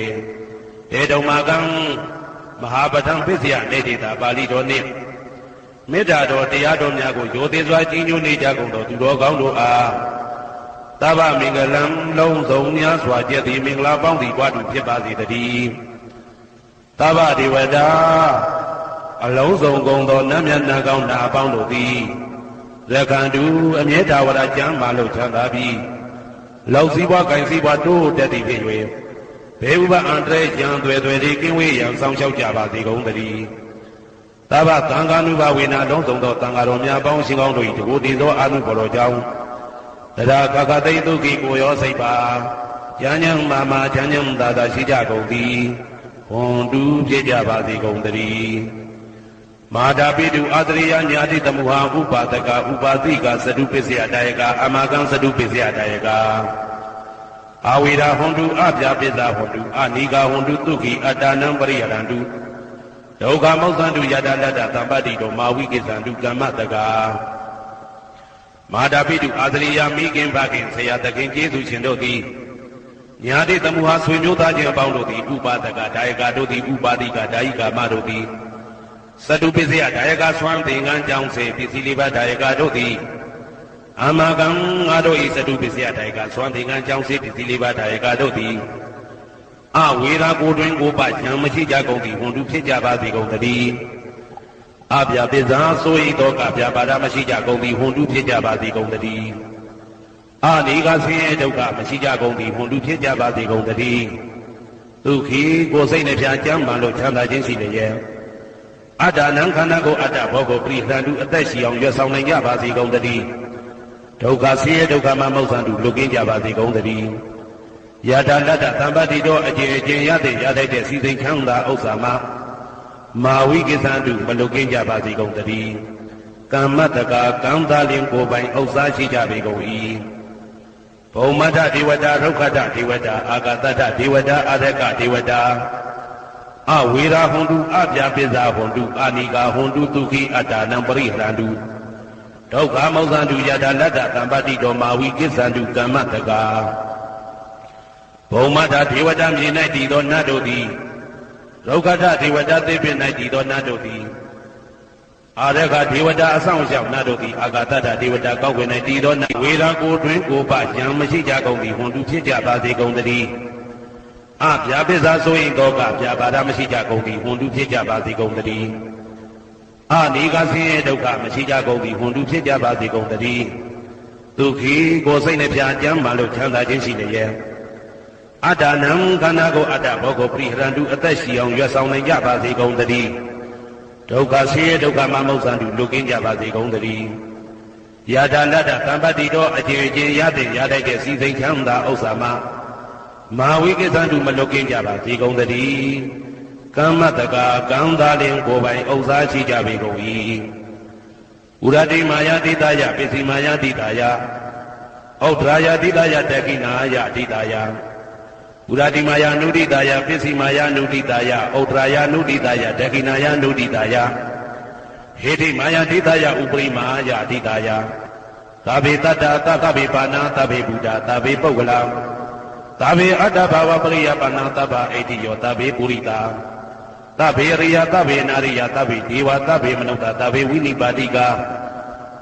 တေတုံမာကံမဟာပဋ္ဌံပစ္စယနေတိတာပါဠိတော်နှင့်မေတ္တာတော်တရားတော်များကိုရိုသေစွာကြီးညိုနေကြကုန်သောသူတော်ကောင်းတို့အားသဗ္ဗမင်္ဂလံလုံးစုံများစွာကျက်သည်မင်္ဂလာပေါင်းသည်ပွားတူဖြစ်ပါစေတည်းသဗ္ဗဒေဝတာအလုံးစုံကုန်သောနတ်မြတ်နာကောင်းနာအပေါင်းတို့သည်ရက္ခန္တုအမြဲတာဝရကျမ်းမာလို့ချမ်းသာပြီးလောက်စည်းပွားကိုင်စည်းပွားတိုးတက်သည်ဖြစ်၍ဘေဥပအန္တရာယ်ကြံသွယ်သွယ်သည်ကင်းဝေးရန်ဆောင်ရှောက်ကြပါစေကုန်သတည်းသဗ္ဗသံဃာနုဘဝေနာလုံးစုံသောသံဃာတော်များပေါင်းရှင်ကောင်းတို့၏တကူတည်သောအာနုဘော်တော်ကြောင့်တရားခါခါသိဒုက္ခိကိုရောစိတ်ပါဉာဏ်ဉာဏ်မာမာဉာဏ်ဉာဏ်သာသာရှိကြကုန်သည်ဘွန်တူဖြစ်ကြပါစေကုန်သတည်းမာတာပိတုအာတရိယညာတိတမုဟာဥပါဒကဥပါတိကသတုပစ္စယတယကအမကံသတုပစ္စယတယကအာဝေရာဟွန်တုအပြာပိစ္ဆာဟွန်တုအနိကာဟွန်တုသုခိအတ္တနံပရိယရန္တုဒုက္ခမောက္ခန္တုယတလတ္တသံပတ္တိတောမာဝိကိစ္ဆန္တုကမ္မတကာမာတာပိတုအာတရိယမိခင်ဖခင်ဆရာသခင်ကျေးဇူးရှင်တို့သည်ညာတိတမုဟာဆွေမျိုးသားချင်းအပေါင်းတို့သည်ဥပါဒကဒါယကတို့သည်ဥပါတိကဒါယိကာမတို့သည်သတုပစ္စယဒါယကဆွမ်းသင်္ကန်းကြောင့်စေပစ္စည်းလေးပါးဒါယကတို့သည်အမကံငါတို့ဤသတုပစ္စယဒါယကဆွမ်းသင်္ကန်းကြောင့်စေပစ္စည်းလေးပါးဒါယကတို့သည်အဝေရာကိုတွင်ကိုပဉာဏ်မရှိကြကုန်သည်ဟွန်တုဖြစ်ကြပါစေကုန်သတည်းအပြာပိဇာဆိုဤသောကပြာပါဒမရှိကြကုန်သည်ဟွန်တုဖြစ်ကြပါစေကုန်သတည်းအာနိကဆင်းရဲဒုက္ခမရှိကြကုန်သည်ဟွန်တုဖြစ်ကြပါစေကုန်သတည်းဒုက္ခိကိုစိတ်နှပြကျမ်းမှလို့ချမ်းသာခြင်းရှိလျက်အတ္တနံခန္ဓာကိုအတ္တဘောကိုပြိသန္တုအသက်ရှိအောင်ရွတ်ဆောင်နိုင်ကြပါစေကုန်သတည်းဒုက္ခဆင်းရဲဒုက္ခမှမောက္ခန္တုလွတ်ကင်းကြပါစေကုန်သတည်းယတာလတ္တသံပတ္တိတော်အကျဉ်အကျဉ်ရတဲ့ရတဲ့စီစိန်ချမ်းသာဥစ္စာမှာမာဝိကိသန္တုမလွတ်ကင်းကြပါစေကုန်သတည်းကမ္မတကာကံသာလင်ကိုယ်ပိုင်ဥစ္စာရှိကြပေကုန်၏ဘုံမတ္ထဒေဝတာဒုက္ခတဒေဝတာအာဂတတဒေဝတာအာရကဒေဝတာအဝေရာဟွန်တုအပြာပိစ္ဆာဟွန်တုအာနိကာဟွန်တုဒုက္ခိအတ္တနံပရိဟရန္တုဒုက္ခမောက္ခန္တုယတာလတ္တသံပတ္တိတောမာဝိကိစ္ဆန္တုကမ္မတကာဘုံမတ္ထဒေဝတာမြေ၌တည်သောနတ်တို့သည်ဒုက္ခတဒေဝတာသေပင်၌တည်သောနတ်တို့သည်အာရကဒေဝတာအဆောင်ရှောက်နတ်တို့သည်အာဂတတဒေဝတာကောက်ွယ်၌တည်သောနတ်ဝေရာကိုတွင်ကိုပဉာဏ်မရှိကြကုန်သည်ဟွန်တုဖြစ်ကြပါစေကုန်သတည်းအပြာပိစ္ဆာဆိုရင်သောကပြာပါဒမရှိကြကုန်သည်ဟွန်တုဖြစ်ကြပါစေကုန်သတည်းအနိကဆင်းရဲဒုက္ခမရှိကြကုန်သည်ဟွန်တုဖြစ်ကြပါစေကုန်သတည်းဒုက္ခိကိုစိတ်နှပြကျမ်းမှလို့ချမ်းသာခြင်းရှိလျက်အတ္တနံခန္ဓာကိုအတ္တဘောကိုပြိဟရန္တုအသက်ရှိအောင်ရွတ်ဆောင်နိုင်ကြပါစေကုန်သတည်းဒုက္ခဆင်းရဲဒုက္ခမှမောက္ခန္တုလွတ်ကင်းကြပါစေကုန်သတည်းယတာလတ္တသံပတ္တိတော်အကျဉ်အကျဉ်ရတဲ့ရတဲ့စီစိန်ချမ်းသာဥစ္စာမှာမာဝိကိသန္တုမလွတ်ကင်းကြပါစေကုန်သတည်းကမ္မတကာကံသာလင်ကိုယ်ပိုင်ဥစ္စာရှိကြပေကုန်၏ဥရတိမာယတိတယပစ္စည်းမာယတိတယဩဒရာယတိတယတကိနာယတိတယဥရတိမာယနုဒိတယပစ္စည်းမာယနုဒိတယဩဒရာယနုဒိတယတကိနာယနုဒိတယဟေတိမာယတိတယဥပရိမာယတိတယသဗ္ဗေတတ္တသဗ္ဗေပါဏသဗ္ဗေဘုဒ္ဓသဗ္ဗေပုဂ္ဂလသဗ္ဗေအတ္တဘာဝပရိယပါဏသဗ္ဗအိတိယောသဗ္ဗေပုရိတာသဗ္ဗေရိယသဗ္ဗေနာရိယသဗ္ဗေဒေဝသဗ္ဗေမနုဿသဗ္ဗေဝိနိပါတိက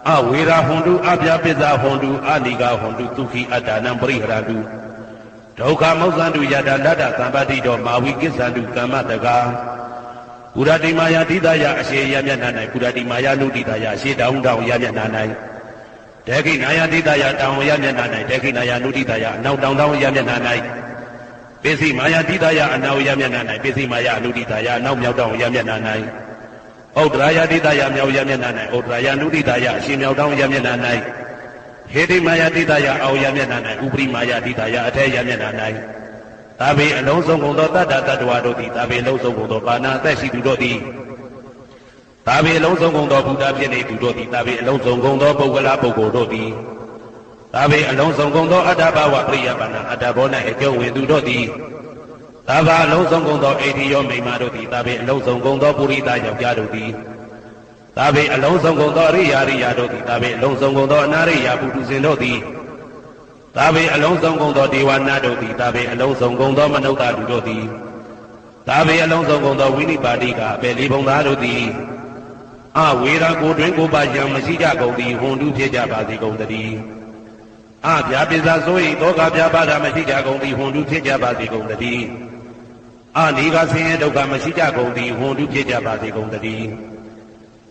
အဝေရာဟွန်တုအပြာပိစ္ဆာဟွန်တုအာနိကာဟွန်တုဒုက္ခိအတ္တနံပရိဟရန္တုဒုက္ခမောက္ခန္တုယတာလတ္တသံပတ္တိတောမာဝိကိစ္ဆန္တုကမ္မတကာပုရတိမာယတိတယအရှိယမျက်နှာ၌ပုရတိမာယနုတိတယအရှိတောင်းတောင်းယမျက်နှာ၌ဒေခိနာယတိတယတောင်းယမျက်နှာ၌ဒေခိနာယနုတိတယအနောက်တောင်းတောင်းယမျက်နှာ၌ပိစိမာယတိတယအနောက်ယမျက်နှာ၌ပိစိမာယနုတိတယအနောက်မြောက်တောင်းယမျက်နှာ၌ ဩဒရာယတိတယမြောက်ရမျက်နှာ၌ဩဒရာယနုတိတယအရှင်မြောက်တောင်းရမျက်နှာ၌ဟေတိမာယတိတယအောရမျက်နှာ၌ဥပရိမာယတိတယအထေရမျက်နှာ၌သာဘေအလုံးစုံကုန်သောတတ္တတ္တဝါတို့သည်သာဘေအလုံးစုံကုန်သောပါဏာအသက်ရှိသူတို့သည်သာဘေအလုံးစုံကုန်သောဘုရားဖြစ်နေသူတို့သည်သာဘေအလုံးစုံကုန်သောပုဂ္ဂလပုဂ္ဂိုလ်တို့သည်သာဘေအလုံးစုံကုန်သောအတ္တဘဝပရိယပါဏအတ္တဘော၌အကျုံးဝင်သူတို့သည်သာဘာအလုံးစုံကုန်သောအိဋ္ဌိယောမိမတို့သည်သာဘေအလုံးစုံကုန်သောပုရိသယောက်ျားတို့သည်သာဘေအလုံးစုံကုန်သောအရိယာရိယာတို့သည်သာဘေအလုံးစုံကုန်သောအနာရိယာပုထုဇဉ်တို့သည်သာဘေအလုံးစုံကုန်သောဒေဝနာတို့သည်သာဘေအလုံးစုံကုန်သောမနုဿလူတို့သည်သာဘေအလုံးစုံကုန်သောဝိနိပါတိကအပေလေးဘုံသားတို့သည်အဝေရာကိုတွင်ကိုပါယံမရှိကြကုန်သည်ဟွန်တုဖြစ်ကြပါစေကုန်တည်းအဗျာပိစာဆို၏တောကဗျာပါဒမရှိကြကုန်သည်ဟွန်တုဖြစ်ကြပါစေကုန်တည်းအနိကဆင်းရဲဒုက္ခမရှိကြကုန်သည်ဟွန်တုဖြစ်ကြပါစေကုန်တည်း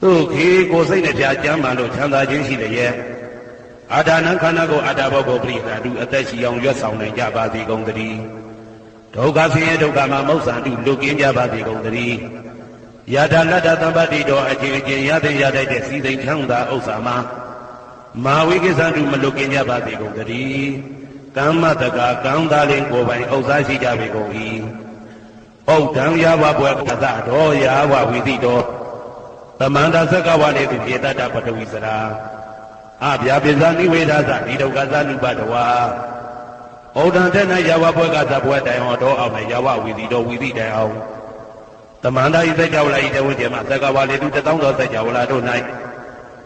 သူခေကိုစိတ်နှပြကျမ်းမှလို့ချမ်းသာခြင်းရှိလျက်အာဒါနံခန္ဓာကိုအာတာဘောကိုပြိသာတုအသက်ရှိအောင်ရွတ်ဆောင်နိုင်ကြပါစေကုန်တည်းဒုက္ခဆင်းရဲဒုက္ခမှာမောက္ဆန္တုလွတ်ကင်းကြပါစေကုန်တည်းယထာလတ္တသံပတ္တိတော်အချင်းချင်းရတဲ့ရတဲ့စီစိန်ချမ်းသာဥစ္စာမှာမာဝိကိသတုမလွတ်ကင်းကြပါစေကုန်တည်းကမ္မတကာကံသားလင်ကိုယ်ပိုင်ဥစ္စာရှိကြပေကုန်၏ဩဒံယာဝဘွယ်ကသတော်ယာဝဝိသိတော်သမန္တသက္ကဝလေသူပြေတ္တပတဝိစရာအဗျာပိဇာနိဝေဒသဒီဒုက္ခသနုပတဝါဩဒံတဲ့၌ယာဝဘွယ်ကသဘွယ်တိုင်ဟောတော်အောင်၌ယာဝဝိသိတော်ဝိသိတိုင်အောင်သမန္တာဤသက်ကြောလာဤတဝိတေမှာသက္ကဝလေသူတောင်းတော်သက်ကြောလာတို့၌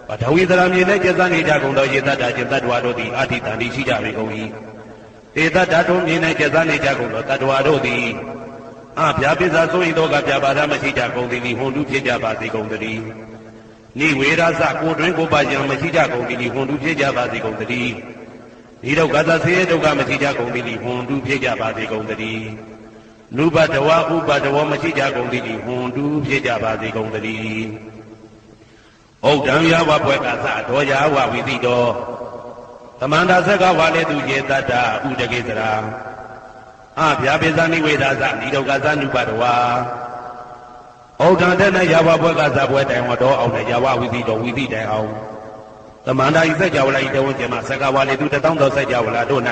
ပထဝီသရမြေ၌ကျက်သနေကြကုန်သောယေတ္တကျင်တ္တဝါတို့သည်အာတိတန်တိရှိကြပေကုန်၏ဧတ္တတို့မြေ၌ကျက်သနေကြကုန်သောတတ္တဝါတို့သည်အဗျာပိစာဆို၏သောကဗျာပါဒမရှိကြကုန်သည်ဟွန်တုဖြစ်ကြပါစေကုန်တည်းနိဝေရသကိုတွင်ကိုပါယံမရှိကြကုန်သည်ဟွန်တုဖြစ်ကြပါစေကုန်တည်းဒီဒုက္ခသဆေးဒုက္ခမရှိကြကုန်သည်ဟွန်တုဖြစ်ကြပါစေကုန်တည်းနုပတဝဥပတဝမရှိကြကုန်သည်ဟွန်တုဖြစ်ကြပါစေကုန်တည်းဩဒံယာဝဘွယ်ကသတော်ယာဝဝိသိတော်သမန္တာသက္ကဝါလေသူယေတ္တဥဒကေစရာအဗျာပိဇာနိဝေဒသဒီဒုက္ခသနုပတဝါဩဒံတဲ့၌ယာဝဘွယ်ကသဘွယ်တိုင်ဟောတော်အောင်၌ယာဝဝိသိတော်ဝိသိတိုင်အောင်သမန္တာဤစัจ java လာဤတဝန်းကျင်မှာသက္ကဝါလေသူတောင်းတော်စัจ java လာတို့၌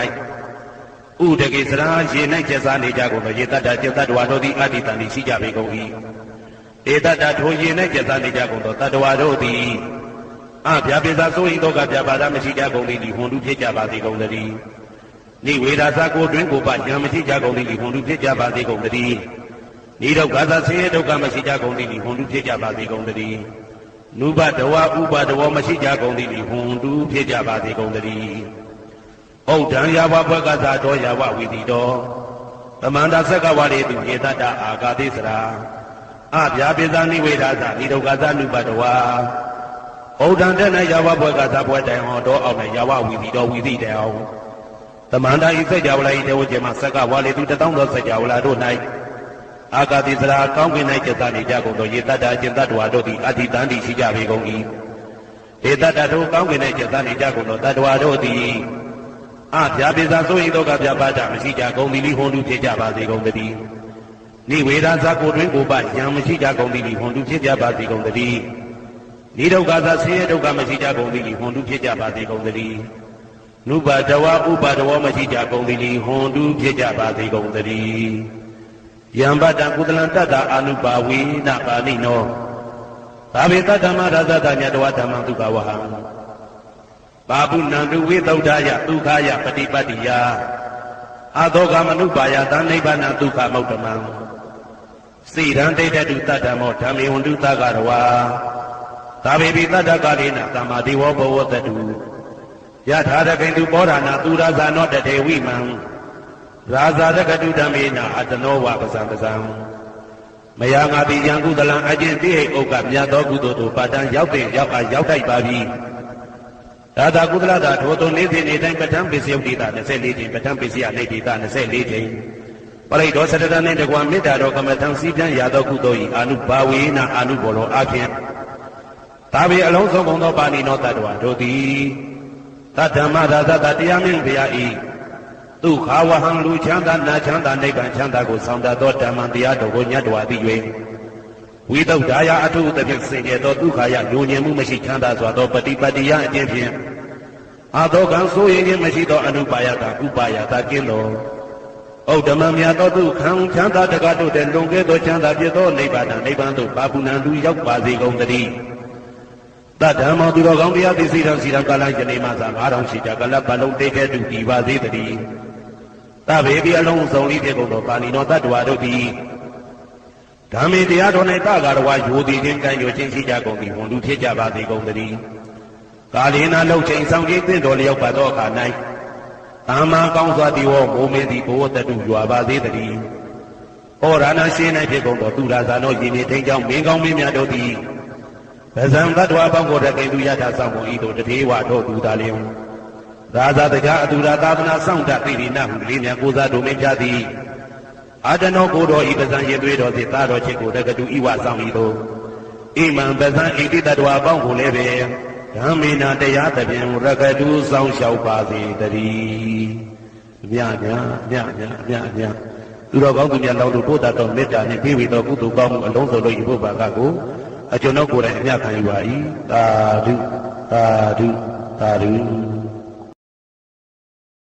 ဥဒကေစရာရေ၌ကျက်စားနေကြကုန်သောယေတ္တจิตတ္တဝါတို့သည်အတ္တိတန်တိရှိကြပေကုန်၏ဧတ္တထိုရေ၌ကျက်စားနေကြကုန်သောတတ္တဝါတို့သည်အဗျာပိစာဆို၏သောကဗျာပါဒမရှိကြကုန်သည်ဟွန်တုဖြစ်ကြပါစေကုန်တည်းနိဝေဒသကိုတွင်ကိုပါယံမရှိကြကုန်သည်ဟွန်တုဖြစ်ကြပါစေကုန်တည်းနိဒုက္ခသဆေဒုက္ခမရှိကြကုန်သည်ဟွန်တုဖြစ်ကြပါစေကုန်တည်းနုပတဝဥပတဝမရှိကြကုန်သည်ဟွန်တုဖြစ်ကြပါစေကုန်တည်းဩဒံယာဝဘွယ်ကသတော်ယာဝဝိသိတော်သမန္တာသက္ကဝါလေသူယေတ္တအာဂတိစရာအဗျာပိဇာနိဝေဒသဒီဒုက္ခသနုပတဝါဩဒံတဲ့၌ယာဝဘွယ်ကသဘွယ်တိုင်ဟောတော်အောင်၌ယာဝဝိသိတော်ဝိသိတိုင်အောင်သမန္တာဤစัจ java လာဤတဝကျမှာသက္ကဝါလေသူတောင်းတော်စัจ java လာတို့၌အာဂတိစရာကောင်းကင်၌ကျက်သားနေကြကုန်သောယေတ္တကျင်တ္တဝါတို့သည်အတ္တိတန်တိရှိကြပေကုန်၏ဧတ္တတို့ကောင်းကင်၌ကျက်သားနေကြကုန်သောတတ္တဝါတို့သည်အဗျာပိစာဆို၏သောကဗျာပါဒမရှိကြကုန်သည်ဟွန်တုဖြစ်ကြပါစေကုန်တည်းနိဝေဒသကိုတွင်ကိုပါယံမရှိကြကုန်သည်ဟွန်တုဖြစ်ကြပါစေကုန်တည်းနိဒုက္ခသဆင်းရဲဒုက္ခမရှိကြကုန်သည်ဟွန်တုဖြစ်ကြပါစေကုန်တည်းနုပတဝဥပတဝမရှိကြကုန်သည်ဟွန်တုဖြစ်ကြပါစေကုန်တည်းယံပတံကုသလံတတ္တအာနုပါဝေနပါဏိနောသာဝေတ္တမရသတ္တညတဝဓမ္မသုခဝဟံပါပုဏ္ဏတုဝိသုဒ္ဓယဒုက္ခယပฏิပတ္တိယအသောကမနုပါယသနိဗ္ဗာန်ဒုက္ခမௌတ္တမံစိရန်တိတ္တုတတ္တမောဓမ္မေဝန္တုသကရဝါသာဝေပိတတ္တကာလေနသမ္မာတိဝဘောဝတတုယထာရကိတုဘောဓနာသူရဇာနောတတေဝိမံရာဇာရကတုဓမ္မေနအတနောဝပဇံပဇံမယငါတိယံကုသလံအကျင့်တိဟိဥက္ကမြတ်သောကုသိုလ်တို့ပါတံရောက်တဲ့ရောက်အားရောက်ထိုက်ပါပြီဒါသာကုသလတာထိုသို့နေ့စဉ်နေ့တိုင်းပဋ္ဌာန်းပစ္စယုတ်တိတာ24ချိန်ပဋ္ဌာန်းပစ္စယနေတိတာ24ချိန်ပရိဒောစတတနှင့်တကွာမေတ္တာတော်ကမ္မထံစည်းပြန်ရသောကုသိုလ်၏အာနုဘာဝေနအာနုဘောလောအဖြင့်သာဝေအလုံးစုံကုန်သောပါဏိနောတတ္တဝါတို့သည်တတ္တမဒါသတတရားမင်းဘုရား၏ဒုက္ခဝဟံလူချမ်းသာနာချမ်းသာနိဗ္ဗာန်ချမ်းသာကိုဆောင်တတ်သောဓမ္မတရားတော်ကိုညတ်တော်သိ၍ ဝိတုဒ္ဓါယအထုသဖြင့်စင်ကြယ်သောဒုက္ခယညဉ့်ဉမှုမရှိချမ်းသာစွာသောပฏิပတ္တိယအကျင့်ဖြင့်အာသောကံဆိုရင်ခြင်းမရှိသောအနုပါယကဥပါယတာကင်းသောဩဓမ္မမြတ်သောဒုက္ခံချမ်းသာတကားတို့တဲ့လွန်ကဲသောချမ်းသာဖြစ်သောနိဗ္ဗာန်နိဗ္ဗာန်သို့ပါပုဏ္ဏလူရောက်ပါစေကုန်သတည်းတဓမ္မောသူတော်ကောင်းတရားသိစီတော်စီတော်ကာလယနေ့မှသာ9000ရှိကြကလပ်ပလုံးတိတ်တဲ့တူတည်ပါစေတည်းတဗေဒီအလုံးစုံလေးဖြစ်ကုန်သောပါဏိနောတတ္တဝါတို့သည်ဓမ္မေတရားတော်၌တကာရဝယိုသည်ခြင်းကံကြိုခြင်းရှိကြကုန်သည်ဝန်လူဖြစ်ကြပါစေကုန်သတည်းကာလီနာလှုပ်ချိန်ဆောင်ခြင်းသင့်တော်လျောက်ပါသောအခါ၌သာမန်ကောင်းစွာတိဝမိုးမင်းသည်ဘဝတတုရွာပါစေတည်းဩရဏရှင်း၌ဖြစ်ကုန်သောသူရာဇာနောယင်းနေထိန်ကြောင့်မင်းကောင်းမင်းများတို့သည်ဗဇံတတ္တဝါပေါင်းကိုတကိန်သူယထာဆောင်မှုဤသို့တထေဝတို့သူသာလျင်ရာဇာတကြာအတူရာသာသနာဆောင်တတိရိနဟုလေးမြတ်ကိုစားတို့မင်းကြသည်အာတနောကိုတော်ဤပဇံရင်သွေးတော်သည်သာတော်ချစ်ကိုတကတူဤဝဆောင်ဤသို့ဣမံပဇံဣတိတတ္တဝါပေါင်းကိုလည်းပဲဓမ္မေနာတရားသဖြင့်ရကတူဆောင်လျှောက်ပါစေတည်းမြတ်သူတော်ကောင်းသူများလောင်းတို့ပို့တာတော်မေတ္တာနှင့်ပြေဝေသောကုသိုလ်ကောင်းမှုအလုံးစုံတို့ဤဘုရားကကိုအကျွန်ုပ်ကိုယ်တိုင်အမြတ်ခံယူပါ၏သာဓုသာဓုသာဓု